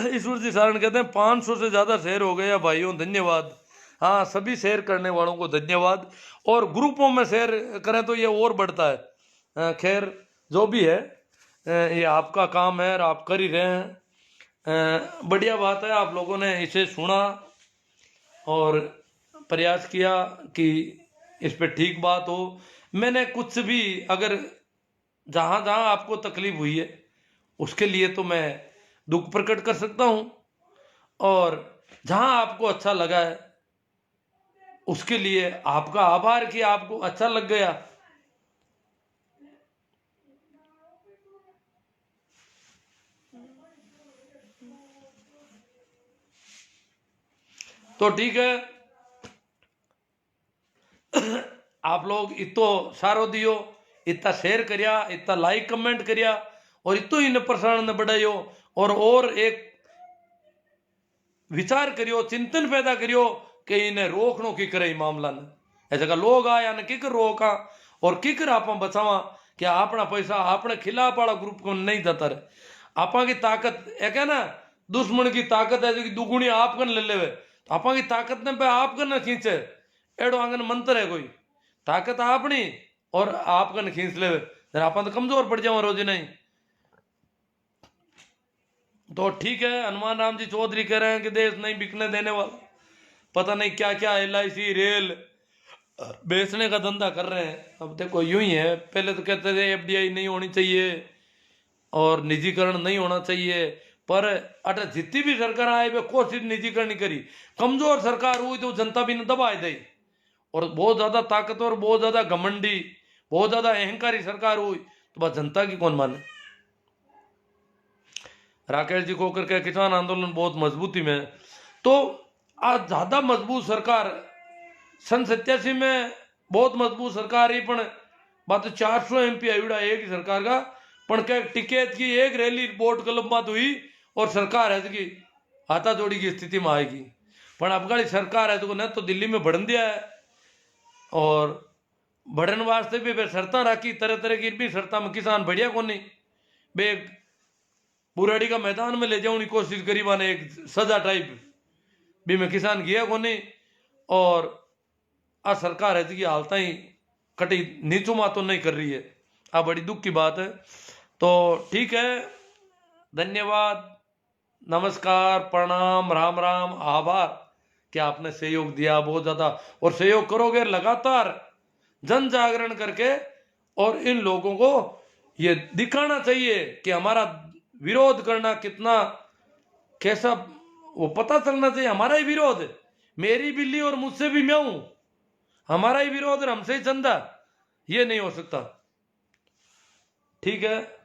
Speaker 1: ईश्वर जी सारण कहते हैं 500 से ज्यादा शेयर हो गया भाइयों, धन्यवाद। हाँ सभी शेयर करने वालों को धन्यवाद, और ग्रुपों में शेयर करें तो ये और बढ़ता है। खैर जो भी है ये आपका काम है और आप कर ही रहे हैं, बढ़िया बात है, आप लोगों ने इसे सुना और प्रयास किया कि इस पे ठीक बात हो। मैंने कुछ भी अगर जहाँ जहाँ आपको तकलीफ हुई है उसके लिए तो मैं दुख प्रकट कर सकता हूँ, और जहाँ आपको अच्छा लगा है उसके लिए आपका आभार कि आपको अच्छा लग गया। तो ठीक है, आप लोग इतो सारो दियो, इतना शेयर करिया, इतना लाइक कमेंट करिया, और इतो इन प्रसारण ने बढ़ाइयो, और एक विचार करियो, चिंतन पैदा करियो कि इन्हें रोकनो की करे मामला ने, ऐसा का लोग आया ने किकर रोका और किकर आप बचावा कि अपना पैसा अपने खिलाफ वाला ग्रुप को नहीं देता रहे। आपा की ताकत एक है ना, दुश्मन की ताकत है जो कि दुगुनी आप कन ले लेवे, तो आपा की ताकत ने पे आप कन खींचे, एडो आंगन मंत्र है कोई, ताकत अपनी और आप कन खींच लेवे, आप तो कमजोर पड़ जाओ रोज नहीं। तो ठीक है, हनुमान राम जी चौधरी कह रहे हैं कि देश नहीं बिकने देने वाला, पता नहीं क्या क्या LIC रेल बेचने का धंधा कर रहे हैं। अब देखो यूं ही है, पहले तो कहते थे FDI नहीं होनी चाहिए और निजीकरण नहीं होना चाहिए, पर अट जितनी भी सरकार आए वे कोशिश निजीकरण नहीं करी, कमजोर सरकार हुई तो जनता भी न दबाए दी, और बहुत ज्यादा ताकतवर, बहुत ज्यादा घमंडी, बहुत ज्यादा अहंकारी सरकार हुई तो बस जनता की कौन माने। राकेश जी को करके किसान आंदोलन बहुत मजबूती में, तो आज ज्यादा मजबूत सरकार सन 87 में बहुत मजबूत सरकार ही, पण बात 400 MP आयुड़ा एक ही सरकार का, पण क्या टिकैत की एक रैली बोट क्लब बात हुई और सरकार है की हाथा जोड़ी की स्थिति में आएगी। पण अफगानी सरकार है तो न तो दिल्ली में बढ़न दिया है और बढ़न वास्ते भी बे शर्तां राखी, तरह तरह की भी शर्तां में किसान बढ़िया को नहीं बे बुराड़ी का मैदान में ले जाऊं की कोशिश करी माने एक सजा टाइप भी में किसान गया को नहीं। और आ सरकार है जी हालत ही कटी नीचू मा तो नहीं कर रही है, आ बड़ी दुख की बात है। तो ठीक है, धन्यवाद, नमस्कार, प्रणाम, राम राम, आभार कि आपने सहयोग दिया बहुत ज्यादा, और सहयोग करोगे लगातार जन जागरण करके, और इन लोगों को ये दिखाना चाहिए कि हमारा विरोध करना कितना कैसा, वो पता चलना चाहिए हमारा ही विरोध है, मेरी बिल्ली और मुझसे भी मैं हूं, हमारा ही विरोध और हमसे ही चंदा, ये नहीं हो सकता। ठीक है।